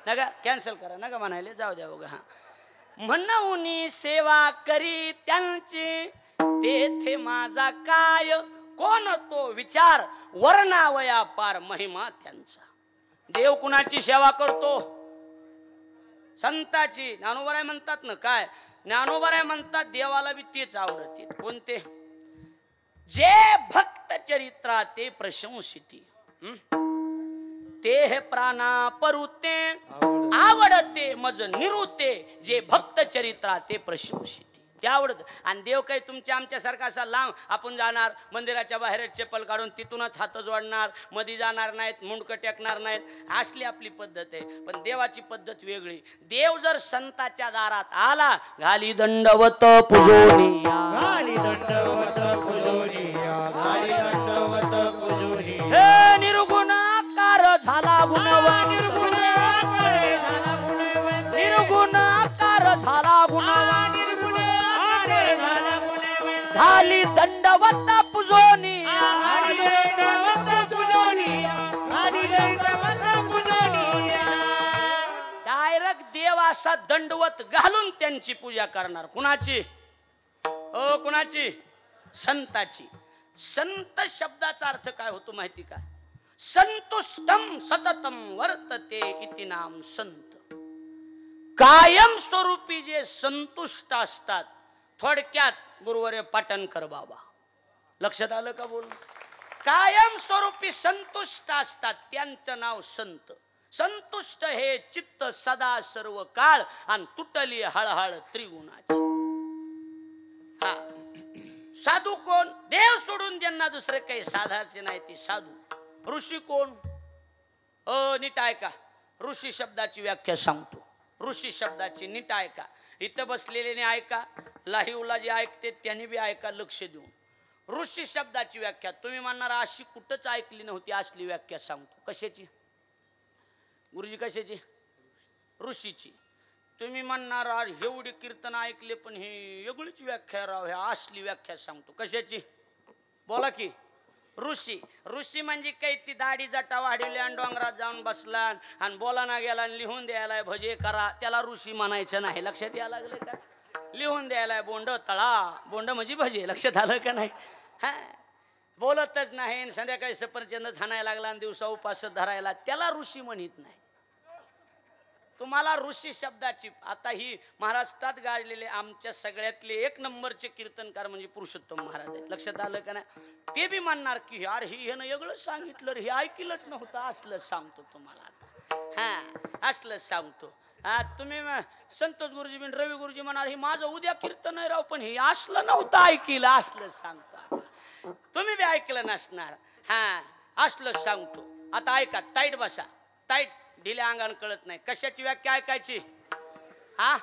नका कॅन्सल करा, नका म्हणायले, जाऊ द्या बघा. हा, म्हणून सेवा करी त्यांची, तेथे माझा काय कोण तो विचार, वर्णावया पार महिमा त्यांचा. देव कुणाची सेवा करतो? संताची. ज्ञानोबराय म्हणतात ना, काय ज्ञानोबराय म्हणतात देवाला बी तेच आवडते. कोणते? जे भक्त चरित्रा ते प्रशंसिती, ते हे प्राणा परुते आवडते मज निरुते, जे भक्त चरित्रा ते प्रशंसिती. ते आवडत. आणि देव काही तुमच्या आमच्यासारखा असा लांब आपण जाणार, मंदिराच्या बाहेर चप्पल काढून तिथूनच हात जोडणार, मध्ये जाणार नाहीत, मुंडकं टेकणार नाहीत, असली आपली पद्धत आहे. पण देवाची पद्धत वेगळी. देव जर संताच्या दारात आला, घाली दंडवत पुजोनिया, घाली दंडवत पुजोनिया, घाली दंडवत पुजोनिया. हे निर्गुणाकार झाला गुणवान, निर्गुणाकार झाला गुणवान, घाली दंडवत पुजोनिया, घाली दंडवत पुजोनिया, घाली देव असा दंडवत घालून त्यांची पूजा करणार. कुणाची? ओ कुणाची? संताची. संत शब्दाचा अर्थ काय होतो माहिती का? संतुष्टम सततम वर्तते इति नाम संत. कायम स्वरूपी जे संतुष्ट असतात. थोडक्यात गुरुवर्य पाटण कर बाबा. लक्षात आलं का बोल? कायम स्वरूपी संतुष्ट असतात त्यांचं नाव संत. संतुष्ट हे चित्त सदा सर्व काळ आणि तुटली हळहळ त्रिगुणाची. हा साधू कोण? देव सोडून ज्यांना दुसरे काही साधायचे नाही ते साधू. ऋषी कोण? नीट ऐका. ऋषी शब्दाची व्याख्या सांगतो. ऋषी शब्दाची नीट ऐका. इथं बसलेले ऐका, लाहीवला जे ऐकते त्यांनी बी ऐका लक्ष देऊन. ऋषी शब्दाची व्याख्या तुम्ही म्हणणार अशी कुठंच ऐकली नव्हती. असली व्याख्या सांगतो. कशाची गुरुजी? कशाची? ऋषीची. तुम्ही म्हणणार एवढी कीर्तन ऐकले पण हे वेगळीच व्याख्या राव. हे असली व्याख्या सांगतो. कशाची? बोला की. ऋषी. ऋषी म्हणजे काही ती दाढी जटा वाढवली आणि डोंगरात जाऊन बसला आणि बोलाना गेला आणि लिहून द्यायला भजे करा, त्याला ऋषी म्हणायचं नाही. लक्षात यायला लागलं का? लिहून द्यायला बोंड तळा. बोंड म्हणजे भजे. लक्षात आलं का नाही? हा बोलतच नाही. संध्याकाळी सफरचंद हाणायला लागला आणि दिवसा उपास धरायला, त्याला ऋषी म्हणत नाही. तुम्हाला ऋषी शब्दाची आता ही महाराष्ट्रात गाजलेले आमच्या सगळ्यातले एक नंबरचे कीर्तनकार म्हणजे पुरुषोत्तम महाराज आहेत. लक्षात आलं का नाही? ते बी म्हणणार की यार ही ह्यानं वेगळं सांगितलं, हे ऐकलंच नव्हतं. असलं सांगतो तुम्हाला आता. हा असलं सांगतो. हा तुम्ही संतोष गुरुजी बिन रवी गुरुजी म्हणाल हे माझं उद्या कीर्तन आहे राव, पण हे असलं नव्हतं ऐकलं. असलं सांगतो. तुम्ही बी ऐकलं नसणार. हा असलं सांगतो. आता ऐका. ताईट बसा. ताईट. ढिल्या अंगाने कळत नाही. कशाची व्याख्या ऐकायची? हा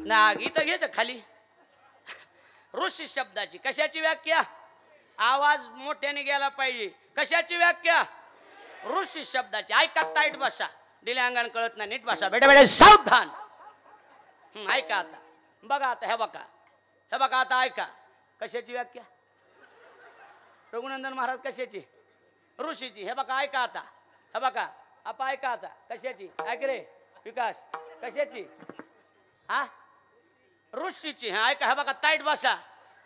ना इथं घ्यायचं खाली. ऋषी शब्दाची कशाची व्याख्या? आवाज मोठ्याने गेला पाहिजे. कशाची व्याख्या? ऋषी शब्दाची. ऐका. ताईट बसा. ढिल्या अंगाने कळत नाही. नीट बसा. बेटा बेटा सावधान. ऐका आता. बघा आता. हे बघा. हे बघा आता ऐका. कशाची व्याख्या? रघुनंदन महाराज कशाची? ऋषीची. हे बघा ऐका आता. हे बघा आपा ऐका आता. कशाची? ऐक रे विकास. कशाची? हा ऋषीची. हा ऐका. हे बघा. ताईट बसा.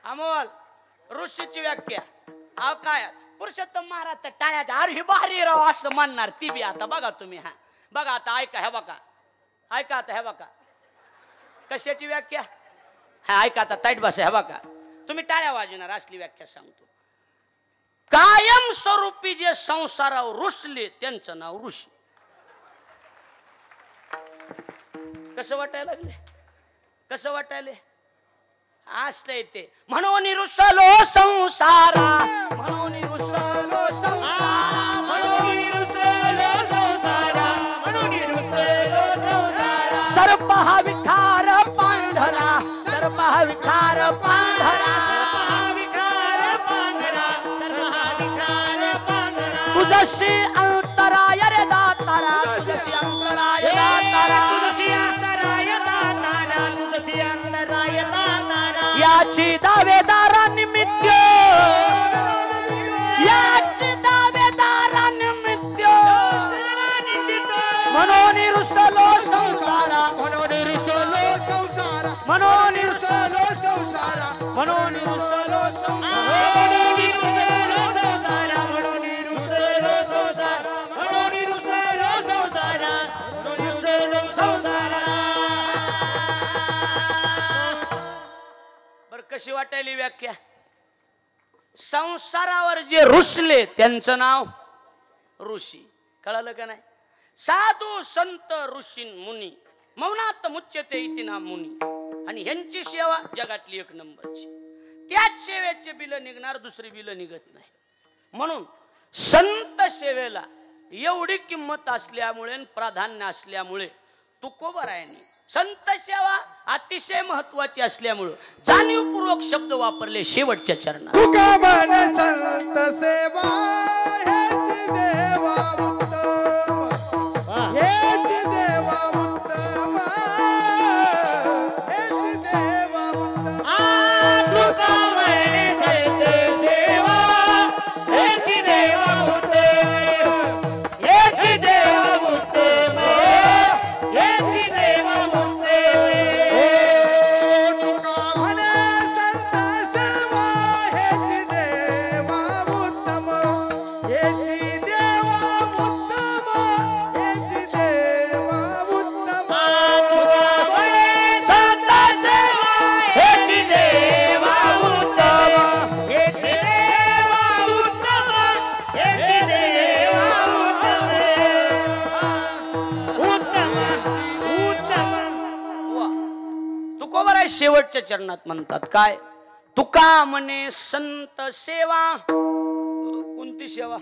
अमोल ऋषीची व्याख्या. अहो काय पुरुषोत्तम महाराज तर टाळ्याच्या अरे ही भारी राव असं म्हणणार ती बी. आता बघा तुम्ही. हा बघा आता ऐका. हे बघा. ऐका आता. हे बघा कशाची व्याख्या? हा ऐका आता. ताईट बसा. हे बघा तुम्ही टाळ्या वाजवणार. असली व्याख्या सांगतो. कायम स्वरूपी जे संसारावर रुसले त्यांचं नाव ऋषी. कसं वाटायला लागले? कसं वाटायले? असतंय ते. म्हणून रुसलो संसारा. म्हणून रुसलो संसारा. म्हणून रुसलो संसारा. म्हणून रुसलो संसारा. सर्प हा विकार पांढरा. सर्प हा विकार पांढरा. तुझशी अंतराय रे दातारा. तुझशी अंतराय दातारा. तुझशी अंतराय दातारा. तुझशी अंतराय दातारा. याची दावेदारा निमित्त. याची दावेदारा निमित्त. म्हणून रुसलो संसारा. म्हणून रुसलो संसारा. म्हणून रुसलो संसारा. म्हणून रुसलो संसारा. कशी वाटायली व्याख्या? संसारावर जे रुसले त्यांचं नाव ऋषी. कळालं का नाही? साधू संत ऋषी मुनी मौनात मुच्यते इति नाम मुनी. आणि ह्यांची सेवा जगातली एक नंबरची. त्याच सेवेचे बिल निघणार, दुसरी बिल निघत नाही. म्हणून संत सेवेला एवढी किंमत असल्यामुळे प्राधान्य असल्यामुळे तुकोबरायांनी संत सेवा अतिशय महत्वाची असल्यामुळे जाणीवपूर्वक शब्द वापरले शेवटच्या चरणात. तुका म्हण संत सेवा हेच देवा उत्तम. हेच देवा उत्तम. हेच देवा उत्तम. तुका म्हण संत सेवा हेच देवा उत्तम. शेवटच्या चरणात म्हणतात काय? तुका म्हणे संत सेवा. कोणती सेवा?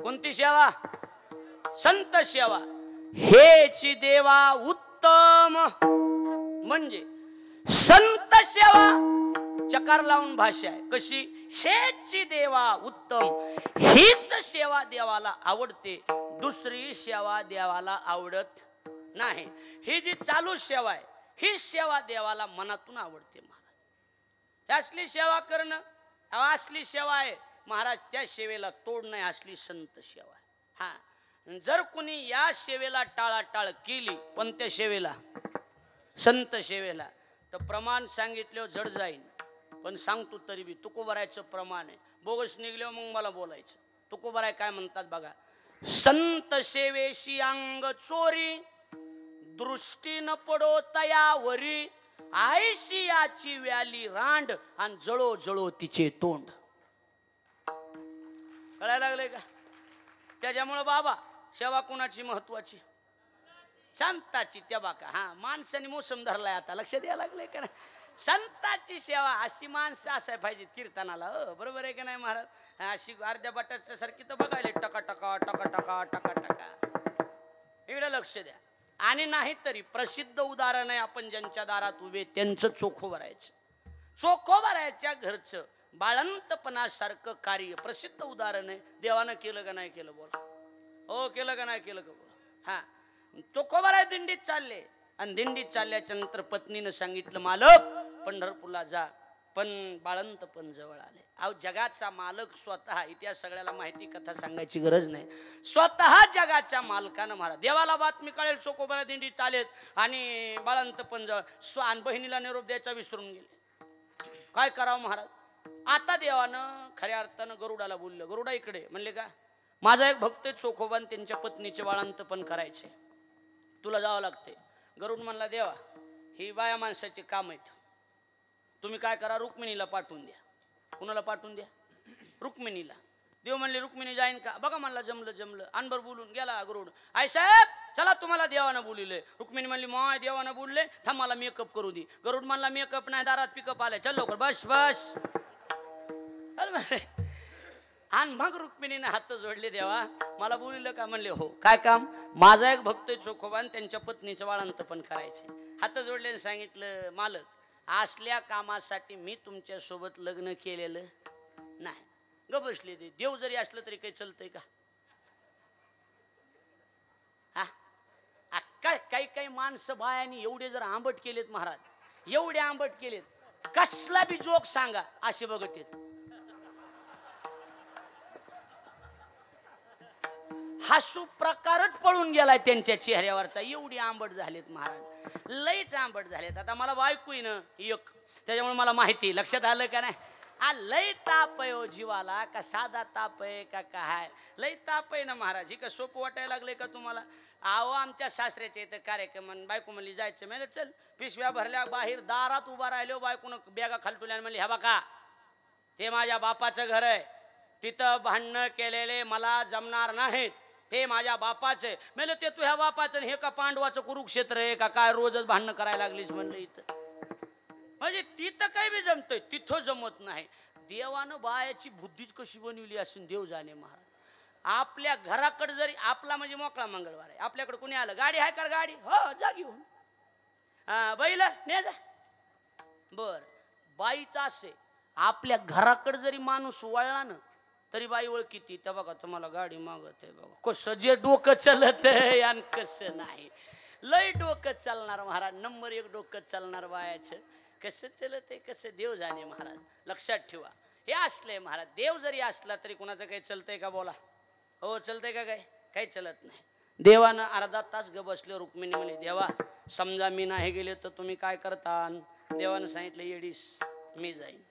कोणती सेवा? संत सेवा हेची देवा उत्तम. म्हणजे संत सेवा चकार लावून भाषा आहे कशी? हेची देवा उत्तम. हीच सेवा देवाला आवडते, दुसरी सेवा देवाला आवडत नाही. ही जी चालू सेवा आहे ही सेवा देवाला मनातून आवडते महाराज. असली सेवा करणं असली सेवा आहे महाराज. त्या सेवेला तोड नाही, असली संत सेवा आहे. हा, जर कुणी या सेवेला टाळाटाळ केली, कोणत्या सेवेला? संत सेवेला, तर प्रमाण सांगितल्यावर जड जाईल. पण सांगतो तरी बी तुकोबारायचं प्रमाण आहे. बोगस निघल्यावर मग मला बोलायचं. तुकोबाराय काय म्हणतात बघा. संत सेवेशी अंग चोरी, दृष्टी न पडो तयावरी, आयशी याची व्याली रांड, आणि जळो जळो तिचे तोंड. कळायला लागले का? त्याच्यामुळे बाबा सेवा कोणाची महत्वाची? संताची. त्या बाका हा माणसाने मोसम धरलाय आता, लक्ष द्यायला लागले का नाही? संताची सेवा अशी माणसं असाय पाहिजेत कीर्तनाला. बरोबर आहे का नाही महाराज? अशी अर्ध्या बटाच्या सारखी तर बघायला टका टका टका टका टका टका. इकडे लक्ष द्या. आणि नाही तरी प्रसिद्ध उदाहरण आहे, आपण ज्यांच्या दारात उभे त्यांचं चोखोबारायचं. चोखोबारायच्या घरचं बाळंतपणासारखं कार्य प्रसिद्ध उदाहरण आहे. देवानं केलं का नाही केलं बोला? हो केलं का नाही केलं का बोला? हा, चोखोबाराय दिंडीत चालले आणि दिंडीत चालल्याच्या नंतर पत्नीनं सांगितलं मालक पंढरपूरला जा, पण बाळंत पण जवळ आले. अहो जगाचा मालक स्वतः. इतिहास सगळ्याला माहिती, कथा सांगायची गरज नाही. स्वतः जगाच्या मालकानं महाराज देवाला बातमी कळेल चोखोबाराय दिंडीत चालेत आणि बाळंत पण जवळ. आणि बहिणीला निरोप द्यायचा विसरून गेले. काय करावं महाराज? आता देवानं खऱ्या अर्थानं गरुडाला बोललं. गरुडा इकडे. म्हणले का माझा एक भक्त चोखोबान त्यांच्या पत्नीचे बाळंत पण करायचे, तुला जावं लागते. गरुड म्हणला देवा ही बाया माणसाचे काम आहेत, तुम्ही काय करा रुक्मिणीला पाठवून द्या. कुणाला पाठवून द्या? रुक्मिणीला. देव म्हणले रुक्मिणी जाईन का? बघा म्हणला जमलं जमलं. अनबर बोलून गेला गरुड. आई साहेब चला तुम्हाला देवानं बोलिले. रुक्मिणी म्हणली माय देवानं बोलले, थांब मला मेकअप करू दे. गरुड म्हणला मेकअप नाही, दारात पिकअप आलाय, चल लवकर बस बस. आणि मग रुक्मिणीने हात जोडले. देवा मला बोलिलं का? म्हणले हो. काय काम? माझा एक भक्त चोखोबा आणि त्यांच्या पत्नीचं बाळंत पण करायचे. हात जोडले. सांगितलं मालक असल्या कामासाठी मी तुमच्या सोबत लग्न केलेलं नाही. ग बसले ते. देव जरी असलं तरी काही चलतंय का? काय काही काही माणसं बायानी एवढे जर आंबट केलेत महाराज, एवढे आंबट केलेत, कसला बी जोक सांगा असे बघत येत. हसू प्रकारच पळून गेलाय त्यांच्या चेहऱ्यावरचा. एवढी आंबट झालेत महाराज, लईच आंबट झालेत. आता मला बायको आहे ना एक, त्याच्यामुळे मला माहिती. लक्षात आलं का नाही? लई ताप आहे हो जीवाला, का साधा ताप आहे का काय? लई ताप आहे ना महाराज. ही का सोपं वाटायला लागले का तुम्हाला? आहो आमच्या सासऱ्याच्या इथं कार्यक्रम, बायको म्हणली जायचं. म्हणजे चल. पिशव्या भरल्या, बाहेर दारात उभा राहिलो. बायकोनं बॅगा खालटुल्या म्हणली हा बघा ते माझ्या बापाचं घर आहे, तिथं भांडणं केलेले मला जमणार नाहीत, ते माझ्या बापाचे. म्हणजे ते तुझ्या बापाचं हे का पांडवाचं कुरुक्षेत्र आहे का काय? रोजच भांडणं करायला लागलीस म्हणलं इथं. म्हणजे तिथं काही बी जमतंय, तिथं जमत नाही. देवानं बायाची बुद्धीच कशी बनवली असून देव जाणे महाराज. आपल्या घराकडे जरी आपला म्हणजे मोकळा मंगळवार आहे, आपल्याकडे कोणी आलं गाडी आहे का? गाडी हो जा घेऊन. बैल ने जा. बर बाईचं असे आपल्या घराकडे जरी माणूस वळला ना तरी बाई ओळखीती. त्या बघा तुम्हाला गाडी मागत आहे बघा. कसं जे डोकं चलत आहे आणि कसं नाही. लय डोकं चालणार महाराज. नंबर एक डोकं चालणार बायाचं. कसं चलत आहे कसं देव जाणे महाराज. लक्षात ठेवा हे असलंय महाराज. देव जरी असला तरी कुणाचं काही चलतंय का? बोला हो चलतंय का? काय काही चलत नाही. देवानं अर्धा तास ग बसले. रुक्मिणी म्हणे देवा समजा मी नाही गेले तर तुम्ही काय करता? देवानं सांगितलं येडीस मी जाईन.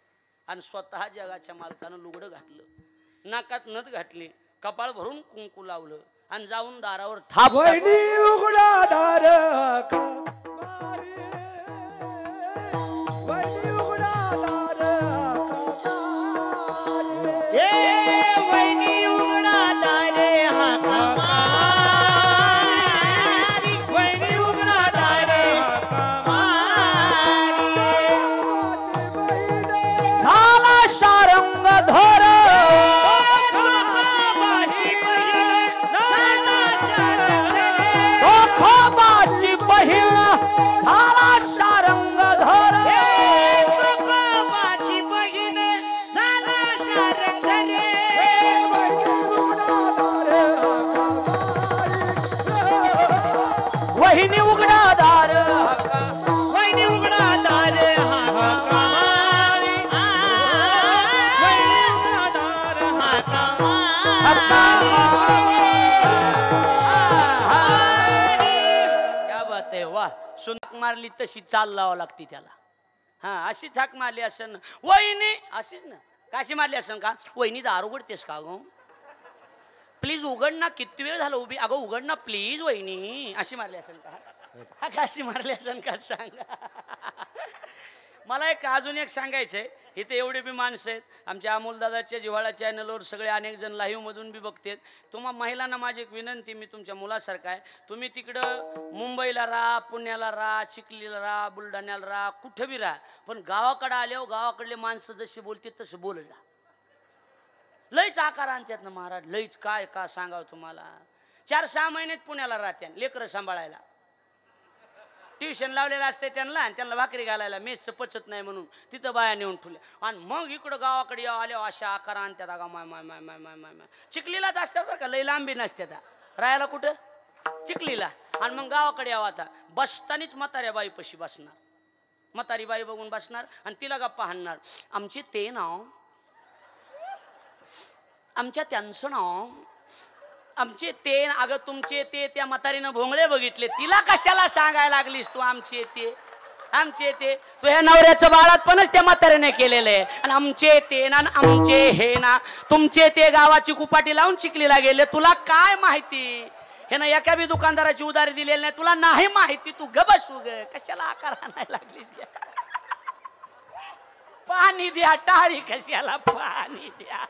आणि स्वतः जगाच्या मालकानं लुगडं घातलं, नाकात नथ घातली, कपाळ भरून कुंकू लावलं आणि जाऊन दारावर थाप. उघडा दार वहिनी उघडा दार वहिनी उघडा दार हाका मारी वहिनी उघडा दार हाका क्या बात आहे वा सुनक मारली तशी चाल लावावं लागते त्याला हा अशी थाक मारली असन वहिनी अशीच ना काशी मारली असन का वहिनी दार उघडतेस का गो प्लीज उघड ना किती वेळ झाला उभी अगं उघड ना प्लीज वहिनी अशी मारली असेल का हा काशी मारली असेल का सांगा मला एक अजून एक सांगायचंय इथे एवढे बी माणसं आहेत आमच्या अमोलदादाच्या जिव्हाळा चॅनलवर सगळे अनेक जण लाईव्ह मधून बी बघतात तुम्हा महिलांना माझी एक विनंती मी तुमच्या मुलासारखा आहे तुम्ही तिकडं मुंबईला राहा पुण्याला राहा चिखलीला राहा बुलढाण्याला राहा कुठं बी राहा पण गावाकडे आल्यावर गावाकडले माणसं जशी बोलते तसं बोलत जा लईच आकार आणतात ना महाराज लईच काय का सांगावं तुम्हाला 4-6 महिन्यात पुण्याला राहत्या लेकरं सांभाळायला ट्युशन लावलेलं असते त्यांना आणि त्यांना भाकरी घालायला मेसचं पचत नाही म्हणून तिथं बाया नेऊन ठेवल्या आणि मग इकडं गावाकडे आल्यावर अशा आकार आणतात अगा माय माय माय माय माय माय माय चिखलीलाच असतात बरं का लई लांबी नसत्या राहायला कुठं चिखलीला आणि मग गावाकडे यावं आता बसतानीच म्हाताऱ्या बाई पशी बसणार म्हातारी बाई बघून बसणार आणि तिला गप्पा हाणणार आमचे ते नाव आमच्या त्यांचं नाव आमचे ते अगं तुमचे ते त्या म्हातारीनं भोंगळे बघितले तिला कशाला सांगायला लागलीस तू आमचे ते तू ह्या नवऱ्याचं बाळातपणच त्या म्हातारीने केलेलं आहे आणि आमचे ते ना आमचे हे ना तुमचे ते गावाची कुपाटी लावून चिखलीला गेले तुला काय माहिती हे ना एका बी दुकानदाराची उधारी दिलेली नाही तुला नाही माहिती तू ग बसू ग कशाला आकार आणायला लागलीस पाणी द्या टाळी कशाला पाणी द्या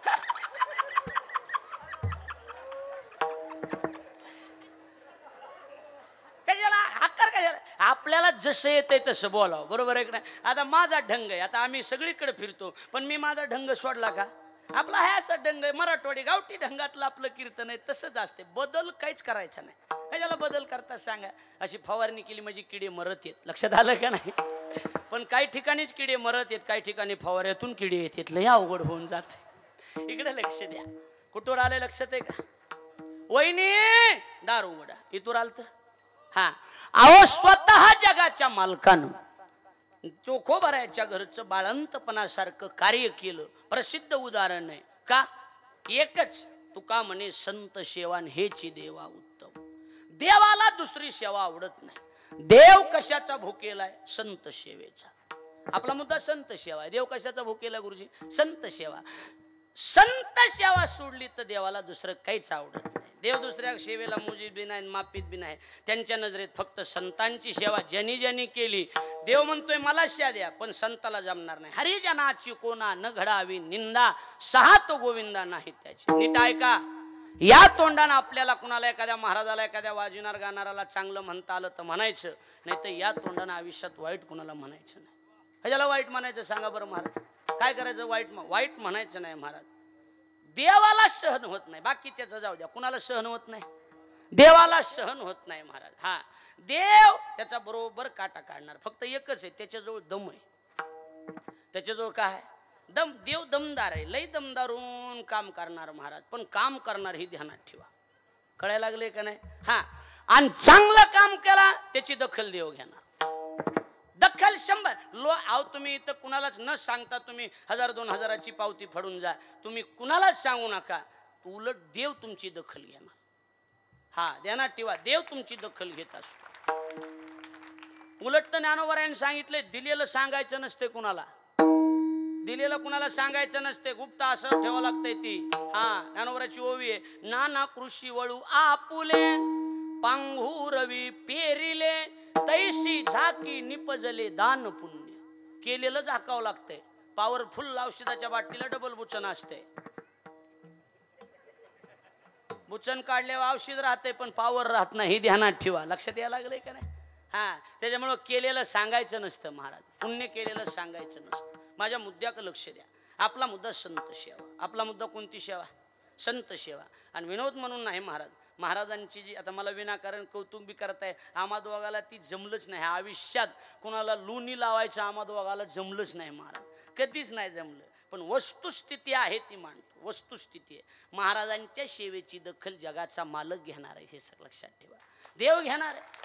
आपल्याला जसं येतंय तसं बोलावं बरोबर आहे की नाही आता माझा ढंग आहे आता आम्ही सगळीकडे फिरतो पण मी माझा ढंग सोडला का आपला हा असा ढंग आहे मराठवाडी गावठी ढंगातलं आपलं कीर्तन आहे तसंच असते बदल काहीच करायचा नाही ह्याला बदल करता सांगा अशी फवारणी केली म्हणजे किडे मरत येत लक्षात आलं का नाही पण काही ठिकाणीच किडे मरत येत काही ठिकाणी फवाऱ्यातून किडे येतात लय अवघड होऊन जाते इकडे लक्ष द्या कुठवर आले लक्षात आहे का वहिनी दारू उघडा इथून आलत हा अहो स्वतः जगाच्या मालकानं चोखोबराच्या घरचं बाळंतपणासारखं कार्य केलं प्रसिद्ध उदाहरण आहे का एकच तुका म्हणे संत सेवान हेची देवा उत्तम देवाला दुसरी सेवा आवडत नाही देव कशाचा भुकेलाय संत सेवेचा आपला मुद्दा संत सेवा आहे देव कशाचा भुकेला गुरुजी संत सेवा सोडली तर देवाला दुसरं काहीच आवडत नाही देव दुसऱ्या सेवेला मुजीब बी नाही मापित बी नाही त्यांच्या नजरेत फक्त संतांची सेवा ज्यांनी ज्यांनी केली देव म्हणतोय मला शा द्या पण संताला जमणार नाही हरिजनाची कोणा न घडावी निंदा सहात गोविंदा नाही त्याची नीट ऐका या तोंडानं आपल्याला कुणाला एखाद्या महाराजाला एखाद्या वाजविणार गाणाराला चांगलं म्हणता आलं तर म्हणायचं नाही तर या तोंडानं आयुष्यात वाईट कुणाला म्हणायचं नाही ह्याला वाईट म्हणायचं सांगा बरं महाराज काय करायचं वाईट म्हणायचं नाही महाराज देवाला सहन होत नाही बाकीच्याच जाऊ द्या कुणाला सहन होत नाही देवाला सहन होत नाही महाराज हा देव त्याचा बरोबर काटा काढणार फक्त एकच आहे त्याच्याजवळ दम आहे त्याच्याजवळ काय दम देव दमदार आहे लई दमदारून काम करणार महाराज पण काम करणार ही ध्यानात ठेवा कळायला लागले का नाही हा आणि चांगलं काम केला त्याची दखल देव घेणार दखल 100 आव तुम्ही इथं कुणालाच न सांगता तुम्ही 1000-2000ची पावती फाडून जा तुम्ही कुणालाच सांगू नका उलट देव तुमची दखल घेणार हा ध्यानात ठेवा देव तुमची दखल घेत असतो उलट तर ज्ञानोबरायांनी सांगितले दिलेलं सांगायचं नसते कुणाला दिलेलं कुणाला सांगायचं नसते गुप्त असं ठेवावं लागतंय ती हा ज्ञानोबराची ओवी आहे नाना कृषी वळू आपुले पांघुरवी पेरिले तैशी झाकी निपजले दान पुण्य केलेलं झाकावं लागतंय पॉवरफुल औषधाच्या बाटलीला डबल बुचन असते बुचन काढल्यावर औषध राहते पण पॉवर राहत नाही हे ध्यानात ठेवा लक्षात यायला लागलंय का नाही हा त्याच्यामुळं केलेलं सांगायचं नसतं महाराज पुण्य केलेलं सांगायचं नसतं माझ्या मुद्द्याकडे लक्ष द्या आपला मुद्दा संत सेवा आपला मुद्दा कोणती सेवा संत सेवा आणि विनोद म्हणून नाही महाराज महाराजांची जी आता मला विनाकारण कौतुक बी करताय आम्हा दोघाला ती जमलंच नाही आयुष्यात कुणाला लुनी लावायचं आम्हा दोघाला जमलंच नाही महाराज कधीच नाही जमलं पण वस्तुस्थिती आहे ती मांडतो वस्तुस्थिती आहे महाराजांच्या सेवेची दखल जगाचा मालक घेणार आहे हे लक्षात ठेवा देव घेणार आहे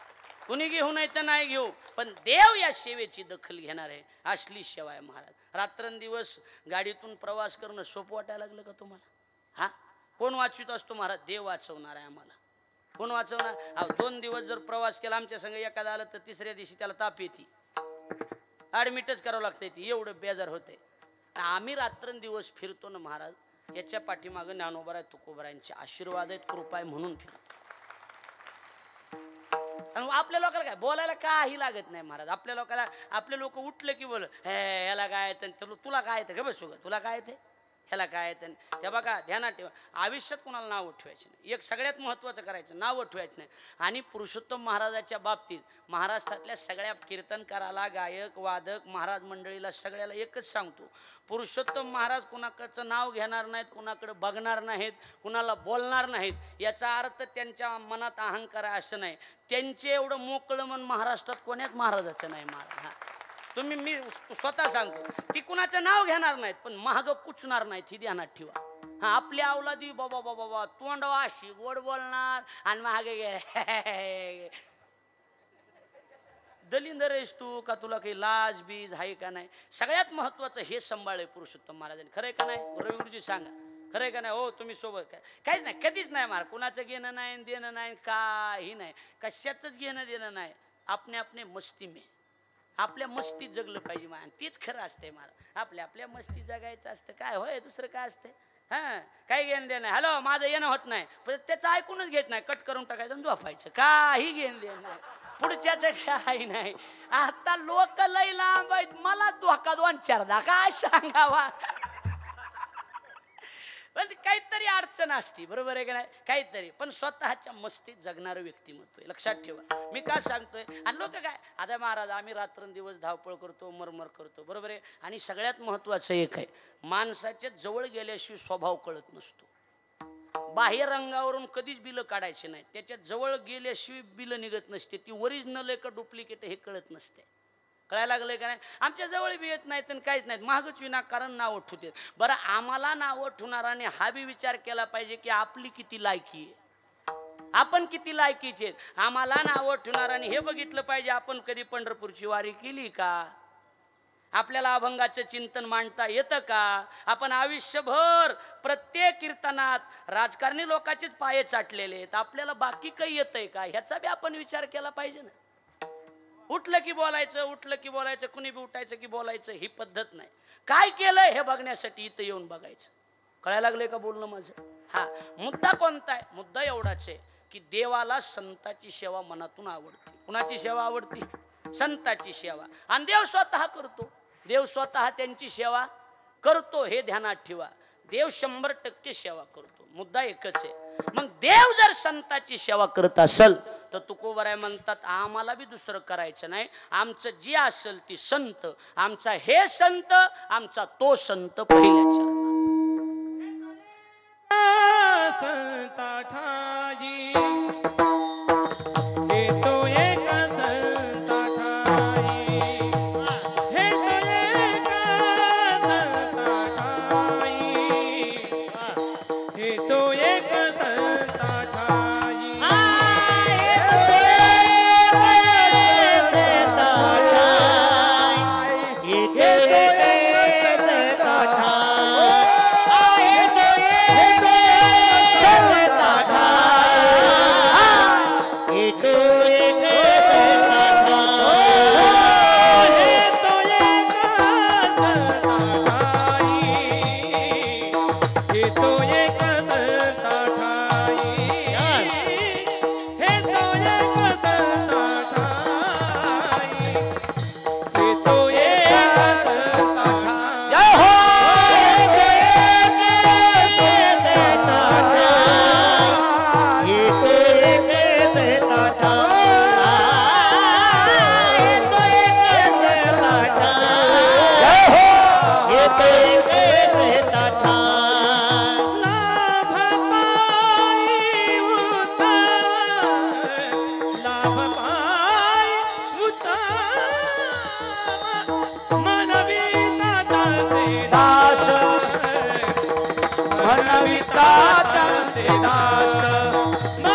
कुणी घेऊ नाही तर नाही घेऊ, पण देव या सेवेची दखल घेणार आहे. असली सेवा आहे महाराज. रात्रंदिवस गाडीतून प्रवास करणं सोपं वाटायला लागलं का तुम्हाला? हा, कोण वाचवित असतो महाराज? देव वाचवणार आहे आम्हाला. कोण वाचवणार? 2 दिवस जर प्रवास केला आमच्या संग एखादा आलं तर तिसऱ्या दिवशी त्याला ताप येते, ऍडमिटच करावं लागतं. ती एवढं बेजार होते. आम्ही रात्रंदिवस फिरतो ना महाराज, याच्या पाठीमागं ज्ञानोबा तुकोबारायांचे आशीर्वाद आहेत, कृपा आहे म्हणून फिरतो. आणि आपल्या लोकांना काय बोलायला काही लागत नाही महाराज. आपल्या लोकांना आपले लोक उठले की बोल, हे याला काय येतं, तुला काय येतं का? बसू का, तुला काय येते, ह्याला काय येतं. त्या बघा, ध्यानात ठेवा, आयुष्यात कोणाला नाव उठवायचं नाही. एक सगळ्यात महत्त्वाचं करायचं, नाव उठवायचं नाही. आणि पुरुषोत्तम महाराजाच्या बाबतीत महाराष्ट्रातल्या सगळ्या कीर्तनकाराला, गायक, वादक, महाराज मंडळीला सगळ्याला एकच सांगतो, पुरुषोत्तम महाराज कुणाकडचं नाव घेणार नाहीत, कुणाकडे बघणार नाहीत, कुणाला बोलणार नाहीत. याचा अर्थ त्यांच्या मनात अहंकार आहे असं नाही. त्यांचे एवढं मोकळं मन महाराष्ट्रात कोण्याच महाराजाचं नाही महाराज. हा, तुम्ही, मी स्वतः सांगतो, ती कुणाचं नाव घेणार नाहीत पण महाग कुचणार नाहीत, ही ध्यानात ठेवा. हा, आपल्या अवलादी बाबा बाबा बाबा तोंडवा अशी गोड बोलणार आणि महागे गे दलिंदर आहेस तू का, तुला काही लाज बीज आहे का नाही. सगळ्यात महत्वाचं हे सांभाळे पुरुषोत्तम महाराजांनी. खरंय का नाही रविगुरुजी सांगा, खरंय का नाही? हो, तुम्ही सोबत काय काहीच नाही, कधीच नाही महाराज. कुणाचं घेणं नाही देणं नाही, काही नाही, कशाचंच घेणं देणं नाही. आपणे आपणे मस्ती में, आपल्या मस्तीत जगलं पाहिजे महाराज. तेच खरं असतंय महाराज. आपल्या मस्ती जगायचं असतं. काय होय दुसरं काय असतंय? हा, काही घेणं देणं नाही. हॅलो, माझं येणं होत नाही पण त्याचं ऐकूनच घेत नाही, कट करून टाकायचं आणि झोपायचं. काही घेणं देणं नाही, पुढच्याच काही नाही. आता लोक लई लांब आहेत, मला धोका 2-4दा काय सांगावा. पण काहीतरी अडचण असते, बरोबर आहे का नाही? काहीतरी, पण स्वतःच्या मस्तीत जगणारं व्यक्तिमत्व आहे. लक्षात ठेवा मी काय सांगतोय. आणि लोक काय, आता महाराज आम्ही रात्रंदिवस धावपळ करतो, मरमर करतो, बरोबर आहे. आणि सगळ्यात महत्वाचं एक आहे, माणसाच्या जवळ गेल्याशिवाय स्वभाव कळत नसतो. बाह्य रंगावरून कधीच बिलं काढायचे नाही, त्याच्या जवळ गेल्याशिवाय बिलं निघत नसते. ती ओरिजिनल आहे का डुप्लिकेट हे कळत नसते. कळायला लागलंय का नाही? आमच्या जवळ बी येत नाहीत आणि काहीच नाहीत, महागच विनाकारण नाव ठेवते. बरं, आम्हाला नाव ठेवणाराने हा बी विचार केला पाहिजे की आपली किती लायकी आहे, आपण किती लायकीचे आहेत. आम्हाला नाव ठेवणाराने हे बघितलं पाहिजे आपण कधी पंढरपूरची वारी केली का, आपल्याला अभंगाचं चिंतन मांडता येतं का, आपण आयुष्यभर प्रत्येक कीर्तनात राजकारणी लोकांचेच पाये चाटलेले आहेत, आपल्याला बाकी काही येतंय का, ह्याचा बी आपण विचार केला पाहिजे ना. उठलं की बोलायचं, उठलं की बोलायचं, कुणी बी उठायचं की बोलायचं, ही पद्धत नाही. काय केलंय हे बघण्यासाठी इथं येऊन बघायचं. कळायला लागलंय का बोलणं माझं? हा, मुद्दा कोणता आहे? मुद्दा एवढाच आहे की देवाला संताची सेवा मनातून आवडते. कुणाची सेवा आवडती? संताची सेवा. आणि देव स्वतः करतो, देव स्वतः त्यांची सेवा करतो, हे ध्यानात ठेवा. देव 100% सेवा करतो. मुद्दा एकच आहे. मग देव जर संताची सेवा करत असेल तर तुकोबाराय म्हणतात आम्हाला बी दुसरं करायचं नाही, आमचं जे असेल ती संत, आमचा हे संत, आमचा तो संत पहिल्या चरणात. संता ठाई हे तो एक संता ठाई, हे तो एक संता ठाई, हे तो एक संता ठाई.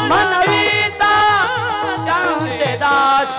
मनविता त्यांचे दास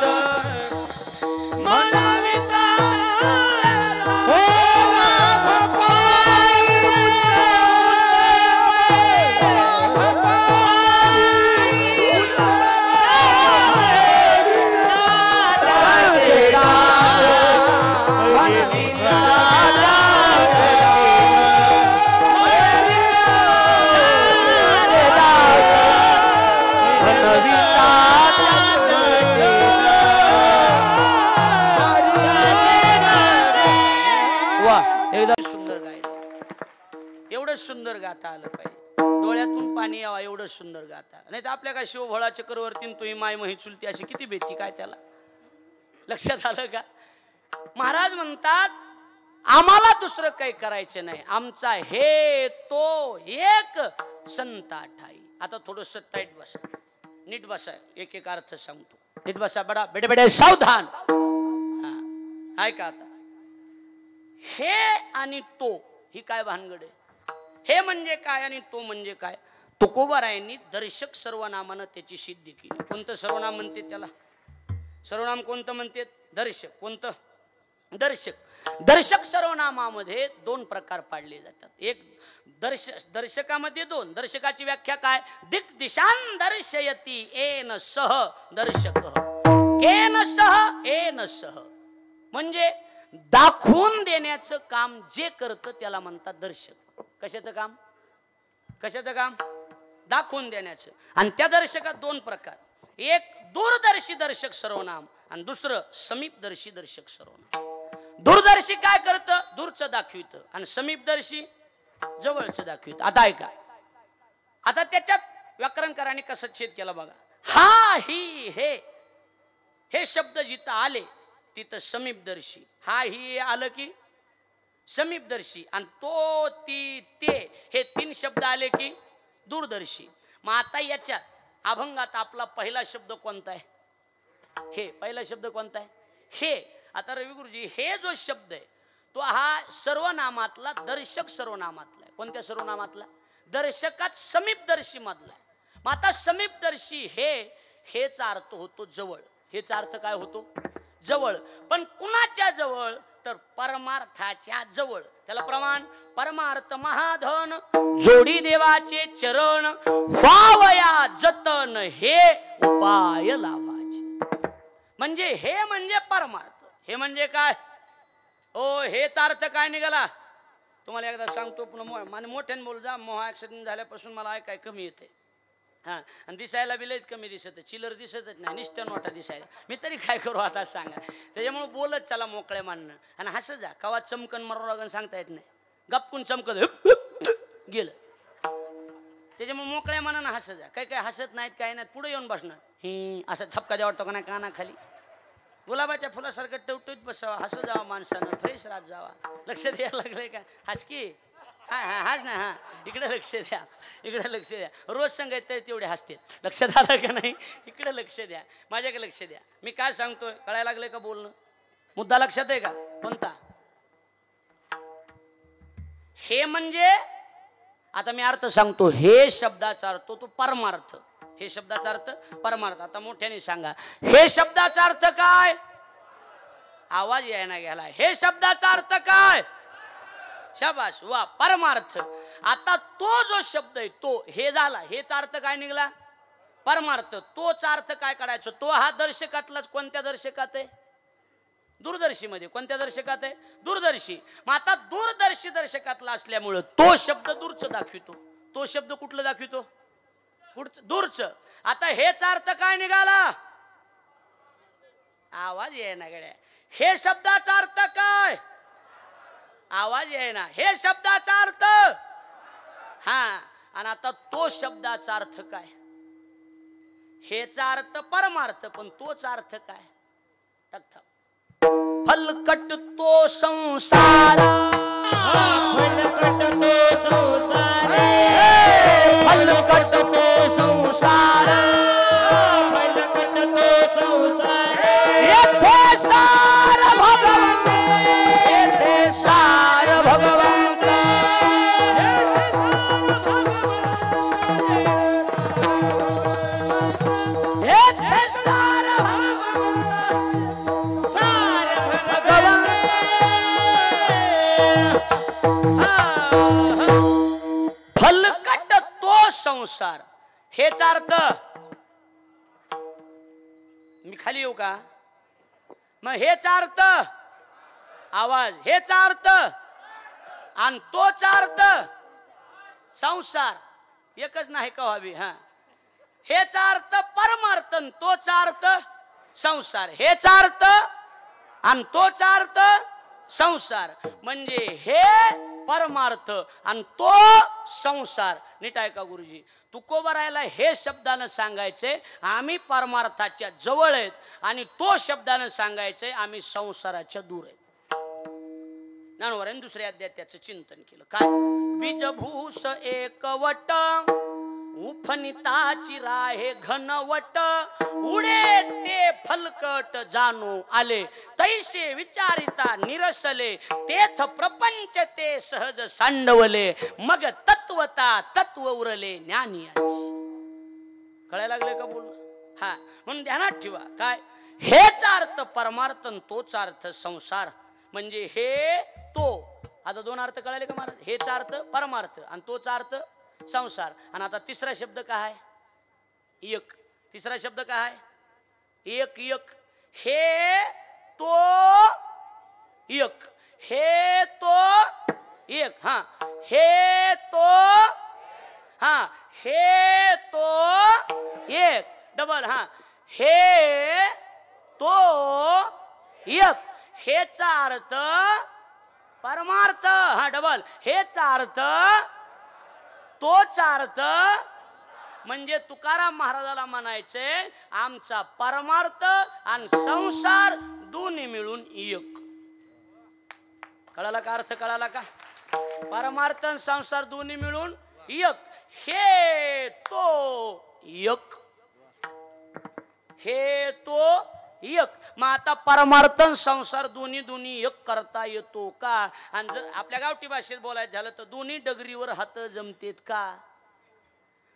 गाता आलं पाहिजे, डोळ्यातून पाणी यावं एवढं सुंदर गाता. नाही तर आपल्या काय शिवभोळा चक्रवर्ती तुम्ही माय मही चुलती अशी किती बेती काय त्याला. लक्षात आलं का? महाराज म्हणतात आम्हाला दुसरं काही करायचं नाही, आमचा हे तो एक संता ठाई. आता थोडस टाईट बसा, नीट बसा, एक एक अर्थ सांगतो, नीट बसा, बडा बेडे बेडे सावधान. हा ऐका आता, हे आणि तो ही काय भानगड आहे? हे म्हणजे काय आणि तो म्हणजे काय? तुकोबारायांनी दर्शक सर्वनामानं त्याची सिद्धी केली. कोणतं सर्वनाम म्हणते त्याला? सर्वनाम कोणतं म्हणते? दर्शक. कोणतं? दर्शक. दर्शक सर्वनामामध्ये दोन प्रकार पाडले जातात. एक दर्शकामध्ये दोन. दर्शकाची व्याख्या काय? दिक दिशान दर्शयती येन सह दर्शक, केन सह येन सह. म्हणजे दाखवून देण्याचं काम जे करतं त्याला म्हणतात दर्शक. कशाचं काम? कशाचं काम? दाखवून देण्याचं. आणि त्या दर्शकात दोन प्रकार, एक दूरदर्शी दर्शक सर्वनाम आणि दुसरं समीपदर्शी दर्शक सर्वनाम. दूरदर्शी काय करतं? दूरचं दाखवितं, आणि समीपदर्शी जवळचं दाखवितं. आता ऐका, आता त्याच्यात व्याकरणकारांनी कसं छेद केला बघा. हा ही हे शब्द जिथं आले तिथं समीपदर्शी, हा ही आलं की समीपदर्शी, आणि तो ती ते हे तीन शब्द आले की दूरदर्शी. मग आता याच्यात अभंगात आपला पहिला शब्द कोणता आहे? हे. पहिला शब्द कोणता आहे? हे. आता रवी गुरुजी, हे जो शब्द आहे तो हा सर्वनामातला दर्शक सर्वनामातला आहे. कोणत्या सर्वनामातला? दर्शकात समीपदर्शी मधला. मग आता समीपदर्शी हेचा अर्थ होतो जवळ. हेचा अर्थ काय होतो? जवळ. पण कुणाच्या जवळ? तर परमार्थाच्या जवळ. त्याला प्रमाण परमार्थ महाधन जोडी देवाचे चरण व्हावया जतन हे उपाय लावाचे. म्हणजे हे म्हणजे परमार्थ. हे म्हणजे काय? ओ हेचा अर्थ काय निघाला? तुम्हाला एकदा सांगतो, पुन्हा मोठ्याने बोल जा. मोहा ऍक्सिडेंट झाल्यापासून मला ऐकाय कमी येते. हा, आणि दिसायला बी लयच कमी दिसत, चिलर दिसतच नाही, निष्ठ नोटा दिसायला. मी तरी काय करू आता सांगा. त्याच्यामुळे बोलत चला मोकळे मानणं, आणि हसत जा. कवा चमकन मरोगन सांगता येत नाही. गपकून चमकत गेलं. त्याच्यामुळे मोकळ्या मनानं हसत जा. काही काही हसत नाहीत, काही नाहीत, पुढे येऊन बसणार. ही असा झपका द्यावा का नाही कानाखाली. गुलाबाच्या फुलासारखं टवटवीत बसावा, हसत जावा माणसानं, फ्रेश राहत जावा. लक्ष द्यायला लागलंय का? हस की. हा हा हाच ना. हा इकडे लक्ष द्या, इकडे लक्ष द्या. रोज सांगायचं तर तेवढे हसते. लक्षात आलं का नाही? इकडे लक्ष द्या, माझ्याकडे लक्ष द्या. मी काय सांगतोय कळायला लागलंय का बोलणं? मुद्दा लक्षात आहे का? कोणता? हे म्हणजे आता मी अर्थ सांगतो. हे शब्दाचा अर्थ तो परमार्थ. हे शब्दाचा अर्थ परमार्थ. आता मोठ्याने सांगा, हे शब्दाचा अर्थ काय? आवाज यायना गेला. हे शब्दाचा अर्थ काय? शाबास, वा, परमार्थ. आता तो जो शब्द आहे तो हे झाला. हेचा अर्थ काय निघाला? परमार्थ. तोचा अर्थ काय काढायचा? तो हा दर्शकातलाच. कोणत्या दर्शकात आहे? दूरदर्शी मध्ये. कोणत्या दर्शकात आहे? दूरदर्शी. मग आता दूरदर्शी दर्शकातला असल्यामुळं तो शब्द दूरचं दाखवितो. तो शब्द कुठलं दाखवितो? पुढचं, दूरचं. आता हेचा अर्थ काय निघाला? आवाज येईना गड्या. हे शब्दाचा अर्थ काय? आवाज येईना. हे शब्दाचा अर्थ हा. आणि आता तो शब्दाचा अर्थ काय? हेचा अर्थ परमार्थ, पण तोचा अर्थ काय? टकथक. फलकट तो संसार, फलकट तो संसार, फलकट तो संसार, फलकट तो संसार. येथे सार भगवंत, येथे सार भगवंत, येथे सार फलकट तो संसार. हेचा अर्थ मी खाली येऊ का? मग हेचा अर्थ आवाज. हेचा अर्थ आणि तोचा अर्थ संसार. एकच नाही का हवी? हा. हेचा अर्थ परमार्थ, तोचा अर्थ संसार. हेचा अर्थ आणि तोचा अर्थ संसार. म्हणजे हे परमार्थ आणि तो संसार. नीट ऐका गुरुजी, तुकोबारायला हे शब्दानं सांगायचे आम्ही परमार्थाच्या जवळ आहेत आणि तो शब्दानं सांगायचे आम्ही संसाराच्या दूर आहेत. ज्ञानोबारांनी दुसऱ्या अध्यायात त्याचं चिंतन केलं. काय? बीजभूस एकवट उफनिताची राहे घनवट उडे ते फलकट जाणू आले तैसे विचारिता निरसले तेथ प्रपंच ते सहज सांडवले मग तत्वता तत्व उरले ज्ञानी. कळायला लागले का बोल? हा, म्हणून ध्यानात ठेवा. काय? हेच अर्थ परमार्थ, तोच अर्थ संसार. म्हणजे हे तो, आता दोन अर्थ कळाले का महाराज? हेच अर्थ परमार्थ आणि तोच अर्थ संसार. आणि आता तिसरा शब्द काय आहे? एक. तिसरा शब्द काय आहे? एक. एक. हे तो एक. हे तो एक. हा, हे तो, हा, हे तो एक. डबल. हा, हे तो एक. हेचा अर्थ परमार्थ. हा, डबल. हेचा अर्थ तोच अर्थ. म्हणजे तुकाराम महाराजाला म्हणायचे आमचा परमार्थ आणि संसार दोन्ही मिळून एक. कळाला का अर्थ? कळाला का? परमार्थ आणि संसार दोन्ही मिळून एक. हे तो एक. हे तो एक. मग आता परमार्थ संसार दोन्ही दोन्ही एक करता येतो का? आणि जर आपल्या गावठी भाषेत बोलायचं झालं तर दोन्ही डगरीवर हात जमतेत का?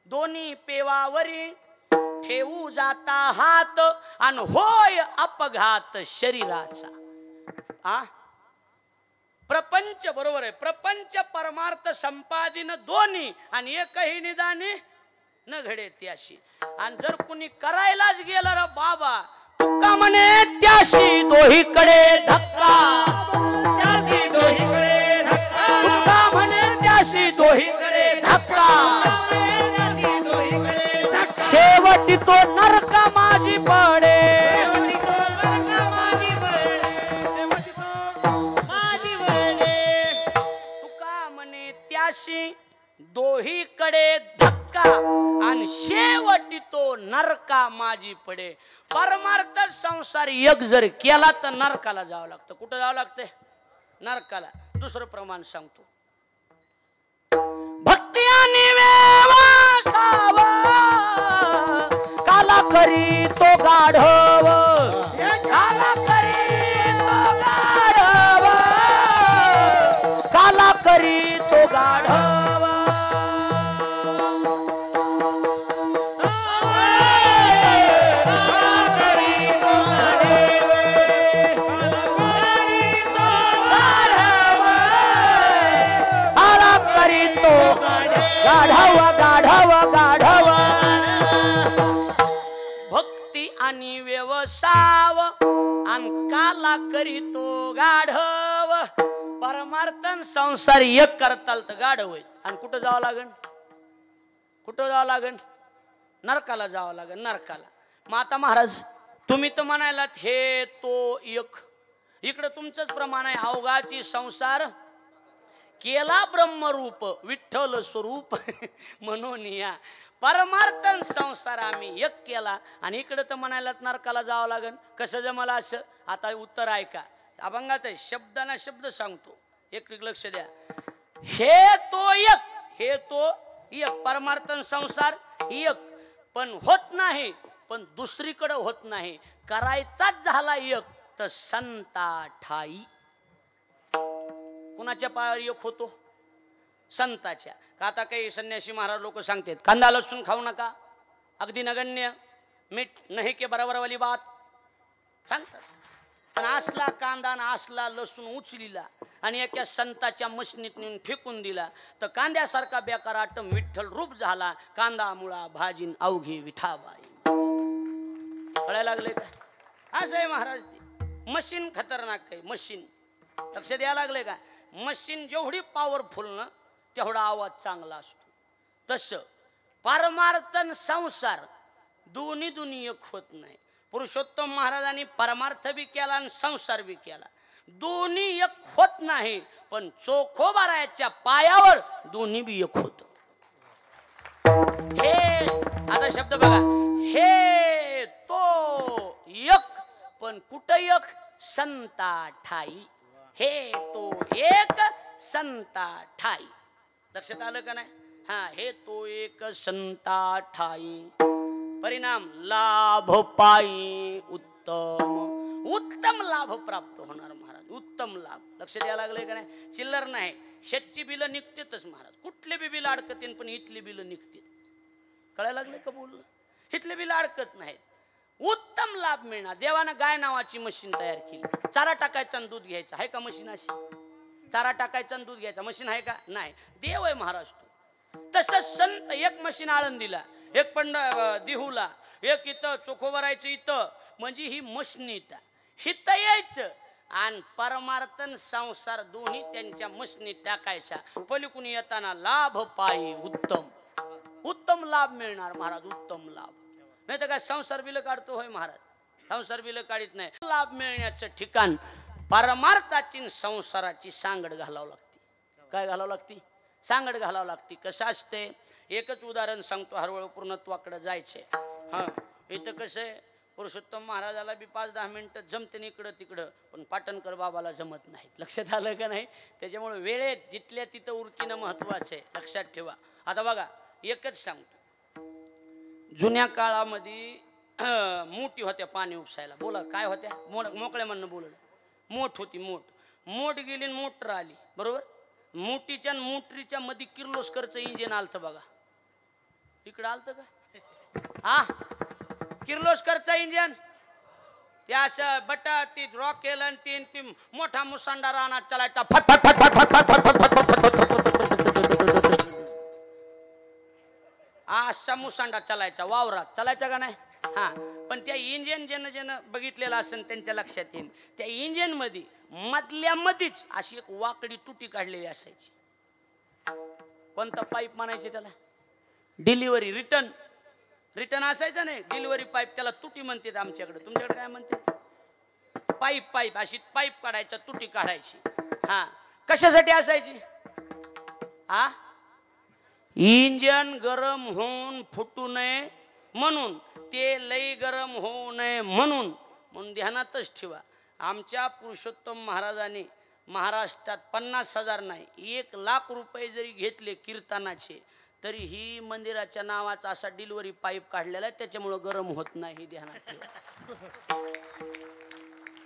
दोन्ही पेवावरी ठेवू जाता हात आणि होय अपघात शरीराचा. आ प्रपंच, बरोबर आहे, प्रपंच परमार्थ संपादिन दोन्ही आणि एकही निदाने न घडे त्याशी. आणि जर कुणी करायलाच गेलं रे बाबा, तुका म्हणे त्याशी दोहीकडे धक्का. त्याशी दोहीकडे धक्का. तुका म्हणे त्याशी दोहीकडे धक्का. शेवटी तो नरका माझी पडे. तुका म्हणे त्याशी दोहीकडे धक्का आणि शेवटी तो नरका माझी पडे. परमार्थ संसार एक जर केला तर नरकाला जावं लागतं. कुठं जावं लागतं? नरकाला. दुसरं प्रमाण सांगतो. भक्ती आणि व्यवसाव काला करी तो गाढव. काला करी तो गाढव. काला करी तो गाढव. गाढव गाढव गाढव. भक्ती आणि व्यवसाव आणि काला करीतो गाढव. परमार्थ संसार एक करताल तर गाढव आहेत. आणि कुठं जावं लागेल? कुठं जावं लागेल? नरकाला जावं लागेल. नरकाला. माता महाराज तुम्ही तर म्हणायलात हे तो एक. इकडं तुमचंच प्रमाण आहे. अवघाची संसार केला ब्रह्मरूप विठ्ठल स्वरूप म्हणून या. परमार्थ संसार आम्ही एक केला आणि इकडे तर म्हणायला नरकाला जावं लागेल. कसं जमला असं? आता उत्तर ऐका. अभंगात आहे, शब्दाना शब्द सांगतो. एक लक्ष द्या. हे तो एक. हे तो एक. परमार्थ संसार एक. पण होत नाही. पण दुसरीकडे होत नाही. करायचाच झाला एक तर संता ठाई. कुणाच्या पायावर एक होतो? संताच्या. आता काही संन्यासी महाराज लोक सांगतात कांदा लसूण खाऊ नका, अगदी नगण्य, मीठ नाही के बरोबर वाली बात सांगतात. पण असला कांदा आणि असला लसूण उचलिला आणि एका संताच्या मशनीत नेऊन फेकून दिला तर कांद्यासारखा बेकार आटम विठ्ठल रूप झाला. कांदा मुळा भाजीन अवघी विठाबाई. कळायला लागले का? असं आहे महाराज. मशीन खतरनाक आहे. मशीन लक्ष द्यायला लागले का? मशीन जेवढी पॉवरफुल ना तेवढा आवाज चांगला असतो. तसं परमार्थ संसार दोन्ही एक होत नाही. पुरुषोत्तम महाराजांनी परमार्थ बी केला आणि संसार बी केला. दोन्ही एक होत नाही, पण चोखोबारायाच्या पायावर दोन्ही बी एक होत. हे आता शब्द बघा, हे तो एक, पण कुठं एक? संता ठाई. हे तो एक संता ठाई. लक्षात आलं का नाही? हा, हे तो एक संता ठाई. परिणाम लाभ पायी उत्तम. उत्तम लाभ प्राप्त होणार महाराज, उत्तम लाभ. लक्ष द्यायला लागले का नाही? चिल्लर नाही. शेतची बिलं निघतेच महाराज. कुठले बी बिल अडकतील, पण इथली बिलं निघतील. कळायला लागले का बोललं? इथले बिल अडकत नाहीत. उत्तम लाभ मिळणार. देवानं गाय नावाची मशीन तयार केली. चारा टाकायचा आणि दूध घ्यायचं. आहे का मशीन अशी? चारा टाकायचा आणि दूध घ्यायचा मशीन आहे का? नाही. देव आहे महाराज तू. तसंच संत एक मशीन आळंदीला, एक दिहूला, एक इथं चोखोबारायचं इथं. म्हणजे ही मशनीत हिथं यायचं आणि परमार्थन संसार दोन्ही त्यांच्या मशनीत टाकायच्या. पलीकडून येताना लाभ पायी उत्तम. उत्तम लाभ मिळणार महाराज, उत्तम लाभ. नाही तर काय संसार बिल काढतो होय महाराज? संसार बिल काढत नाही. लाभ मिळण्याचं ठिकाण परमार्थाची संसाराची सांगड घालावं लागते. काय घालावं लागते? सांगड घालावं लागते. कसं असते? एकच उदाहरण सांगतो, हरवळ पूर्णत्वाकडे जायचे. हा, इथं कसं आहे, पुरुषोत्तम महाराजाला बी 5-10 मिनिटं जमते इकडं तिकडं, पण पाटणकर बाबाला जमत नाहीत. लक्षात आलं का नाही? त्याच्यामुळे वेळेत जिथल्या तिथं उरकीनं महत्वाचं आहे. लक्षात ठेवा. आता बघा, एकच सांगतो, जुन्या काळामध्ये मोठी होत्या पाणी उपसायला. बोला काय होत्या? मोकळ्या म्हणणं बोललं. मोठ होती. मोठ गेली, मोटर आली. बरोबर? मोठीच्या मोटरीच्या मध्ये किर्लोस्करचं इंजिन आलतं बघा. इकडं आलतं का? हा, किर्लोस्करचं इंजिन. ते असं बटा ती रॉकेल आणि ती मोठा मुसांडा रानात चालायचा. फट फट फट फट फट फट फट फट. असा मुसांडा चालायचा, वावरात चालायचा का नाही? हा, पण त्या इंजिन ज्यानं बघितलेलं असेल त्यांच्या लक्षात येईल, त्या इंजिन मध्ये मधल्या मध्येच अशी एक वाकडी तुटी काढलेली असायची. कोणता पाईप म्हणायचे त्याला? डिलिव्हरी रिटर्न असायचं नाही. डिलिव्हरी पाईप, त्याला तुटी म्हणतात आमच्याकडे. तुमच्याकडे काय म्हणते? पाईप. अशी पाईप काढायचा, तुटी काढायची. हा, कशासाठी असायची? हा, इंजन गरम होऊन फुटू नये म्हणून, ते लई गरम होऊ नये म्हणून ध्यानातच ठेवा. आमच्या पुरुषोत्तम महाराजांनी महाराष्ट्रात 50,000 नाही 1,00,000 रुपये जरी घेतले कीर्तनाचे, तरी ही मंदिराच्या नावाचा असा डिलिव्हरी पाईप काढलेला आहे. त्याच्यामुळे गरम होत नाही. ध्यानात ठेवा.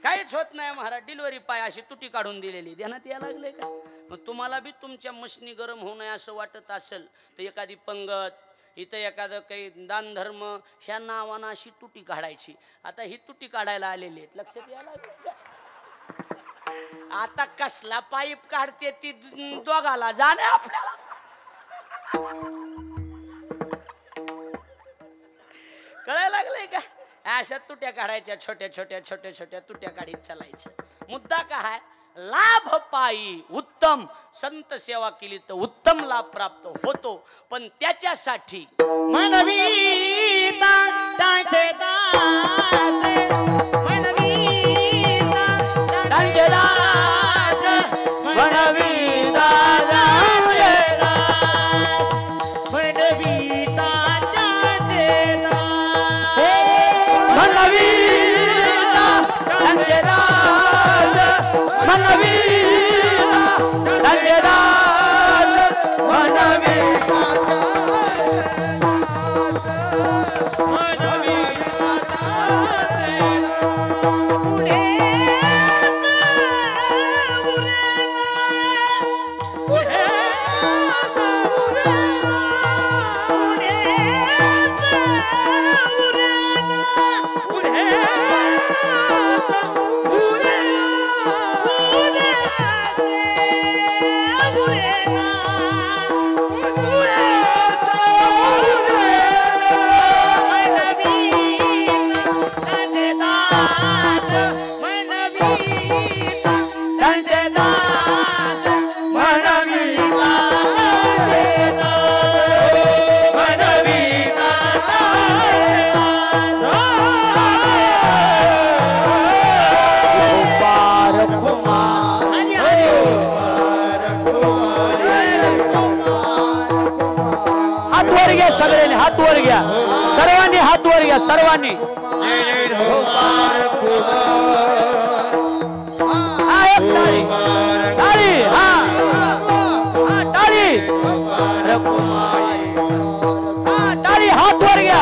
काहीच होत नाही महाराज. डिलिव्हरी पाय अशी तुटी काढून दिलेली. ध्यानात यायला लागले का? मग तुम्हाला बी तुमच्या मशनी गरम होऊ नये असं वाटत असेल तर एखादी पंगत, इथं एखादं काही दान धर्म, ह्या नावानं अशी तुटी काढायची. आता ही तुटी काढायला आलेली आहेत. लक्षात यायला लागले. आता कसला पाईप काढते ती दोघाला जाणे आपल्याला. कळायला लागले का? अशा तुट्या काढायच्या, छोट्या तुट्या काढीत चालायचं. मुद्दा काय? लाभ पायी उत्तम. संत सेवा केली तर उत्तम लाभ प्राप्त होतो, पण त्याच्यासाठी मनवीता दाचे दास, मनवीता दाचे दास, मनवीता दाचे दास, मनवीता दाचे दास, मनवीता दाचे दास, मनवीता दाचे दास, मनवीता Hey! घ्या सर्वांनी हात वर घ्या सर्वांनी हा एक टाळी टाळी हा हा टाळी हा टाळी हात वर घ्या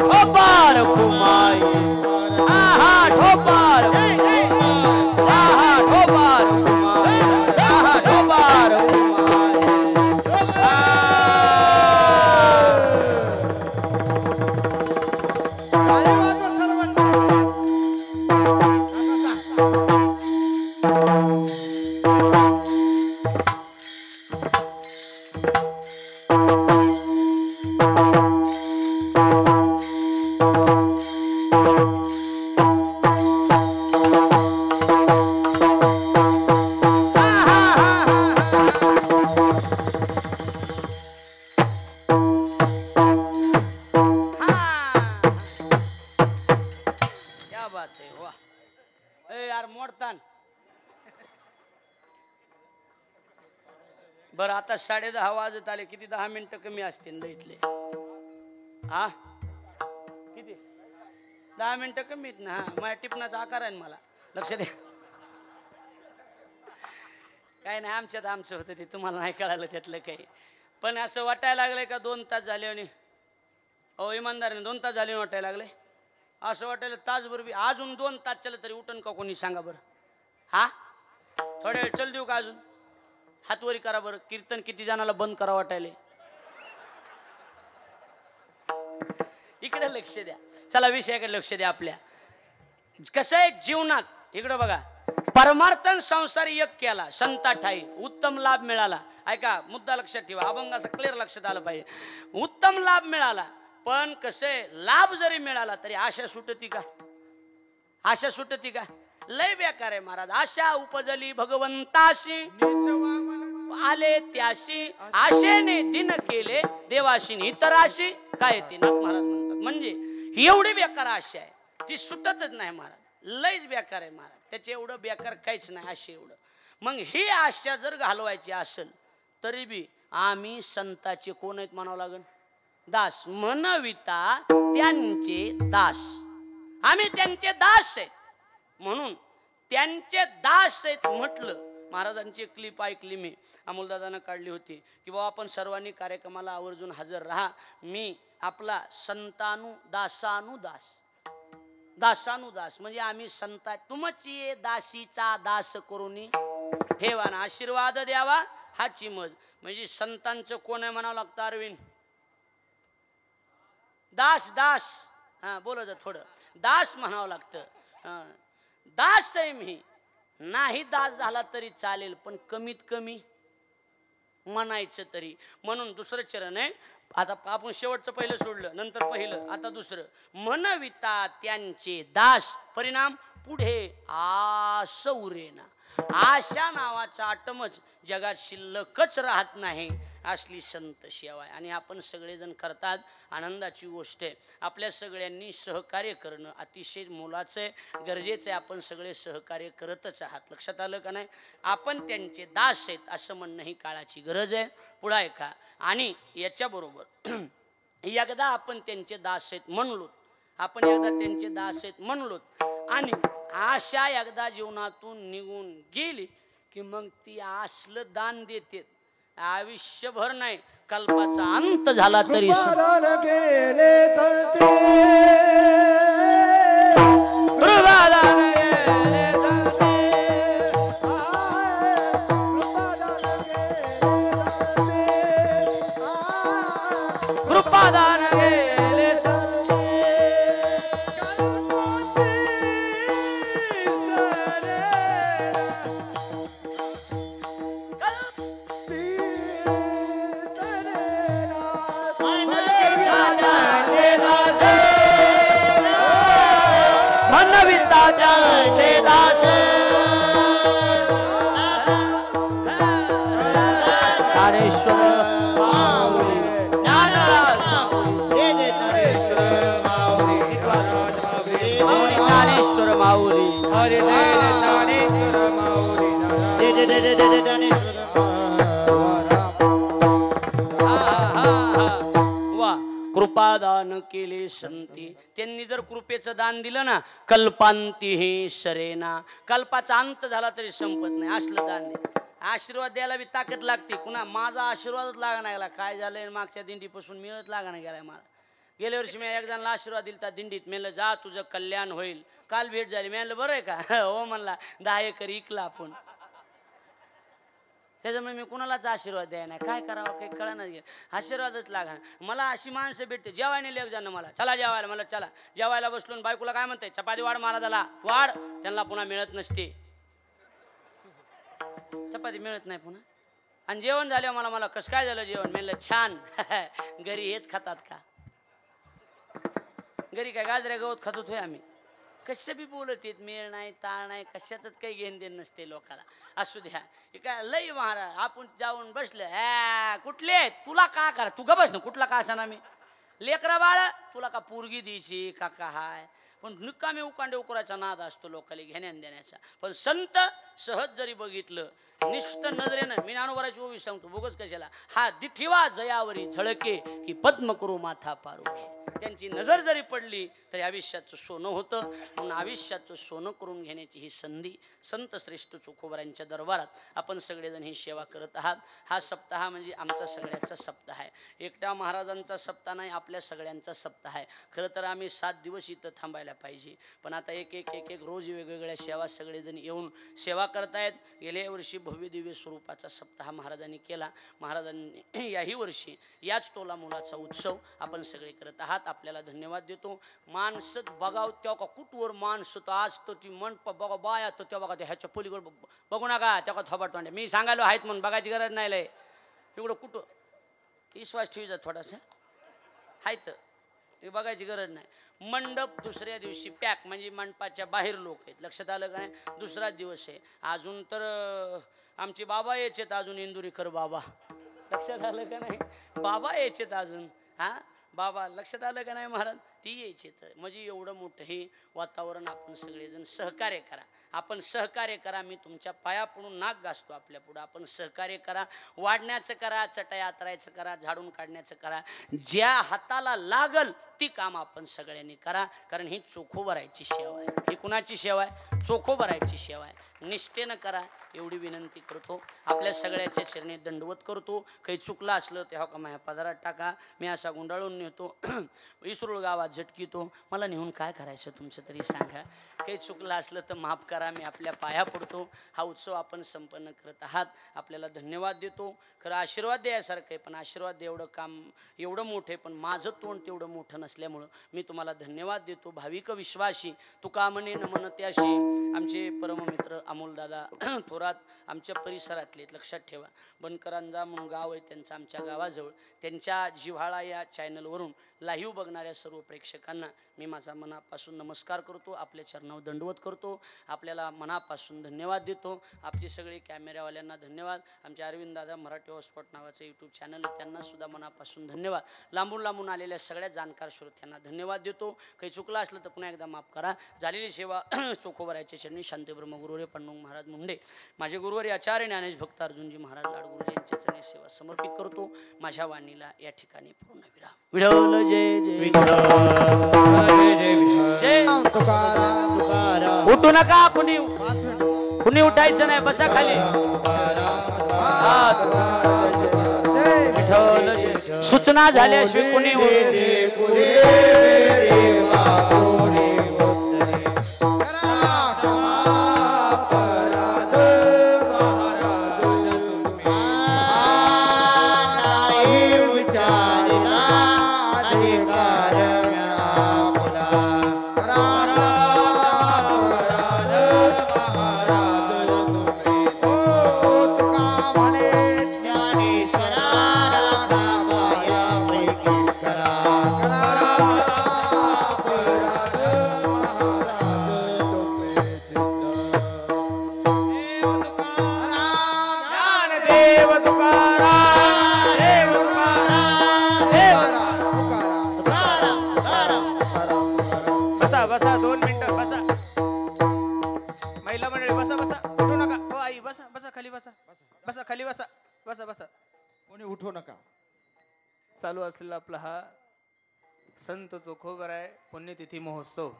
ठोपार कुमाई हा हा ठोपार हा हा ठोपार कुमाई हा हा ठोपार बर आता 10:30 वाजत आले किती 10 मिनिटं कमी असतील ना इथले हा किती 10 मिनिटं कमी आहेत ना हा माझ्या टिपणाचा आकार आहे मला लक्ष द्या काय नाही आमच्यात आमचं होतं ते तुम्हाला नाही कळालं त्यातलं काही पण असं वाटायला लागलंय का 2 तास झाले आणि हो इमानदारीने 2 तास झाले वाटायला लागले असं वाटायला तासभर बी अजून 2 तास चला तरी उठन का कोणी सांगा बरं हा थोड्या वेळ चल देऊ का अजून हातवरी करा बरं कीर्तन किती जणाला बंद करा वाटायले इकडे लक्ष द्या चला विषयाकडे लक्ष द्या आपल्या कसं आहे जीवनात इकडं बघा परमार्थन संसार एक केला संता ठाई उत्तम लाभ मिळाला ऐका मुद्दा लक्षात ठेवा अभंग असं क्लिअर लक्षात आलं पाहिजे उत्तम लाभ मिळाला पण कसे लाभ जरी मिळाला तरी आशा सुटती का आशा सुटती का लय बेकार आहे महाराज आशा उपजली भगवंताशी आले त्याशी आशेने दिन केले देवाशी इतराशी काय ते नाथ महाराज म्हणतात म्हणजे ही एवढी बेकार आशा आहे ती सुटतच नाही महाराज लयच बेकार आहे महाराज त्याचे एवढं बेकार काहीच नाही आशे एवढं मग ही आशा जर घालवायची असेल तरी बी आम्ही संताचे कोण आहेत म्हणावं लागेल दास म्हणविता त्यांचे दास आम्ही त्यांचे दास आहेत म्हणून त्यांचे दास आहेत म्हटलं महाराजांची एक क्लिप ऐकली मी अमोलदादानं काढली होती की बाबा आपण सर्वांनी कार्यक्रमाला आवर्जून हजर राहा मी आपला संतानु दासानुदास दासानुदास म्हणजे आम्ही संता तुमची दासीचा दास करून ठेवा ना आशीर्वाद द्यावा हाची मज म्हणजे संतांचं कोण आहे म्हणावं लागतं अरविंद दास दास हा बोलायचं थोडं दास म्हणावं लागतं दास आहे मी नाही दास झाला तरी चालेल पण कमीत कमी म्हणायचं तरी म्हणून दुसरं चरण आहे आता आपण शेवटचं पहिलं सोडलं नंतर पहिलं आता दुसरं म्हणविता त्यांचे दास परिणाम पुढे आसौरेना आशा नावाचा आटमच जगात शिल्लकच राहत नाही असली संत सेवा आहे आणि आपण सगळेजण करतात आनंदाची गोष्ट आहे आपल्या सगळ्यांनी सहकार्य करणं अतिशय मोलाचं आहे गरजेचं आहे आपण सगळे सहकार्य करतच आहात लक्षात आलं का नाही आपण त्यांचे दास आहेत असं म्हणणं ही काळाची गरज आहे पुढं ऐका आणि याच्याबरोबर एकदा आपण त्यांचे दास आहेत म्हणलो आपण एकदा त्यांचे दास आहेत म्हणलो आणि आशा एकदा जीवनातून निघून गेली की मग ती असलं दान देते आयुष्यभर नाही कल्पाचा अंत झाला तरी कृपादान गेले कृपादान केले संती. त्यांनी जर कृपेचं दान दिलं ना, कल्पांती हे सरेना, कल्पाचा अंत झाला तरी संपत नाही असलं दान दे. आशीर्वाद द्यायला बी ताकद लागते. कुणा माझा आशीर्वादच लागा नाही गेला. काय झालंय मागच्या दिंडीपासून मिळत लागा नाही गेलाय मला. गेल्या वर्षी मी एक जणांना आशीर्वाद दिला दिंडीत. म्हणलं जा तुझं कल्याण होईल. काल भेट झाली. मी म्हणलं बरं आहे का? हो म्हणला 10 एकर इकला आपण. त्याच्यामुळे मी कुणालाच आशीर्वाद द्याय नाही. काय करावं काही कळणार गेलं. आशीर्वादच लागा. मला अशी माणसं भेटते. जेवायला लेख जाणं मला, चला जेवायला. मला चला जेवायला बसलो. बायकोला काय म्हणताय, चपाती वाढ महाराजाला वाढ. त्यांना पुन्हा मिळत नसते. चपाती मिळत नाही पुन्हा. आणि जेवण झालं मला कसं काय झालं जेवण. म्हणलं छान. घरी हेच खातात का? घरी काय गाजऱ्या गवत खात होतोय आम्ही. कशा बी बोलत येत. मेळ नाही ताळ नाही कशाच काही घेण देण नसते लोकाला. असू द्या काय लई महाराज. आपण जाऊन बसलं. कुठले आहेत तुला का करा. तू ग बस ना. कुठला का असा ना. मी लेकरा बाळ तुला का पोरगी द्यायची का काय. पण निकामी उकांडे उकरायचा नाद असतो लोकांना घेण्यान देण्याचा. पण संत सहज जरी बघितलं निष्ठ नजरेनं. मी ज्ञानोबाराची ओवी सांगतो बोगस कशाला. हा दिठिवा जयावरी झळके की पद्म करू माथा पारुखे. त्यांची नजर जरी पडली तरी आयुष्याचं सोनं होतं. म्हणून आयुष्याचं सोनं करून घेण्याची ही संधी संत श्रेष्ठ चोखोबारांच्या दरबारात आपण सगळेजण ही सेवा करत आहात. हा सप्ताह म्हणजे आमचा सगळ्याचा सप्ताह आहे. एकट्या महाराजांचा सप्ताह नाही, आपल्या सगळ्यांचा सप्ताह आहे. खरं तर आम्ही 7 दिवस इथं थांबायला पाहिजे. पण आता एक रोज वेगवेगळ्या सेवा सगळेजण येऊन सेवा करतायत. गेल्या वर्षी भव्य दिव्य स्वरूपाचा सप्ताह महाराजांनी केला. महाराजांनी याही वर्षी याच तोला मुलाचा उत्सव आपण सगळे करत आहात. आपल्याला धन्यवाद देतो. माणसं बघाव तेव्हा कुठवर माणसं तर आज तर ती मंडप बघा बाया तर तेव्हा बघा ह्याच्या पलीकडे बघू नका. तेव्हा थोबाड तोंडे मी सांगायला आहेत म्हणून बघायची गरज नाही. लय एवढं कुठं विश्वास ठेवी जा थोडासा आहेत. हे बघायची गरज नाही. मंडप दुसऱ्या दिवशी पॅक म्हणजे मंडपाच्या बाहेर लोक आहेत. लक्षात आलं का नाही. दुसरा दिवस आहे. अजून तर आमचे बाबा यायचेत अजून इंदुरीकर बाबा. लक्षात आलं का नाही. बाबा यायचेत अजून. हा बाबा लक्षात आलं का नाही महाराज. ती यायचे तर म्हणजे एवढं मोठं हे वातावरण. आपण सगळेजण सहकार्य करा. आपण सहकार्य करा. मी तुमच्या पाया पडून नाक घासतो आपल्या पुढं. आपण सहकार्य करा. वाढण्याचं करा, चटया आतरायचं करा, झाडून काढण्याचं करा. ज्या हाताला लागल ती काम आपण सगळ्यांनी करा. कारण ही चोखोबारायची सेवा आहे. ही कुणाची सेवा आहे. चोखोबारायची सेवा आहे. निष्ठेनं करा एवढी विनंती करतो. आपल्या सगळ्याच्या चरणी दंडवत करतो. काही चुकलं असलं तेव्हा का माझ्या पदरात टाका. मी असा गुंडाळून नेतो. इसरूळ गावात झटकीतो. मला नेऊन काय करायचं तुमचं तरी सांगा. काही चुकलं असलं तर माफ करा. मी आपल्या पाया पडतो. हा उत्सव आपण संपन्न करत आहात. आपल्याला धन्यवाद देतो. खरं आशीर्वाद द्यायसारखं आहे पण आशीर्वाद एवढं काम एवढं मोठं आहे पण माझं तोंड तेवढं मोठं नसल्यामुळं मी तुम्हाला धन्यवाद देतो. भाविक विश्वासी तुका म्हणे नमन त्याशी. आमचे परममित्र अमोलदादा थोरात आमच्या परिसरातले लक्षात ठेवा. बनकरांजा म्हणून गाव आहे त्यांचं आमच्या गावाजवळ. त्यांच्या जिव्हाळा या चॅनलवरून लाईव्ह बघणाऱ्या सर्व प्रेक्षकांना मी माझा मनापासून नमस्कार करतो. आपल्या चरणावर दंडवत करतो. आपल्याला मनापासून धन्यवाद देतो. आपली सगळे कॅमेऱ्यावाल्यांना धन्यवाद. आमचे अरविंद दादा मराठी हॉटस्पॉट नावाचं यूट्यूब चॅनल आहे त्यांना सुद्धा मनापासून धन्यवाद. लांबून लांबून आलेल्या सगळ्या जाणकार श्रोत्यांना धन्यवाद देतो. काही चुकलं असलं तर पुन्हा एकदा माफ करा. झालेली सेवा चोखोबारायच्या चरणी शांती ब्रह्म गुरुवरे पांडुरंग महाराज मुंडे माझे गुरुवारी आचार्य ज्ञानेश भक्त अर्जुनजी महाराज लाडगुरुजी यांच्या चरणी सेवा समर्पित करतो. माझ्या वाणीला या ठिकाणी पूर्ण विराम. विठ्ठल जय जय जय. उठू नका. कुणी उठायचं नाही. बसा खाली. सूचना झाल्याशिवाय कुणी बसा 2 मिनिटं बसा. महिला मंडळी बसा बसा. उठू नका. हो आई बसा बसा खाली बसा. बसा खाली बसा. बसा बसा. कोणी उठू नका. चालू असलेला आपला हा संत चोखोबराय पुण्यतिथी महोत्सव.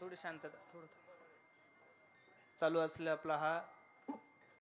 थोडी शांतता, थोडं चालू असले आपला हा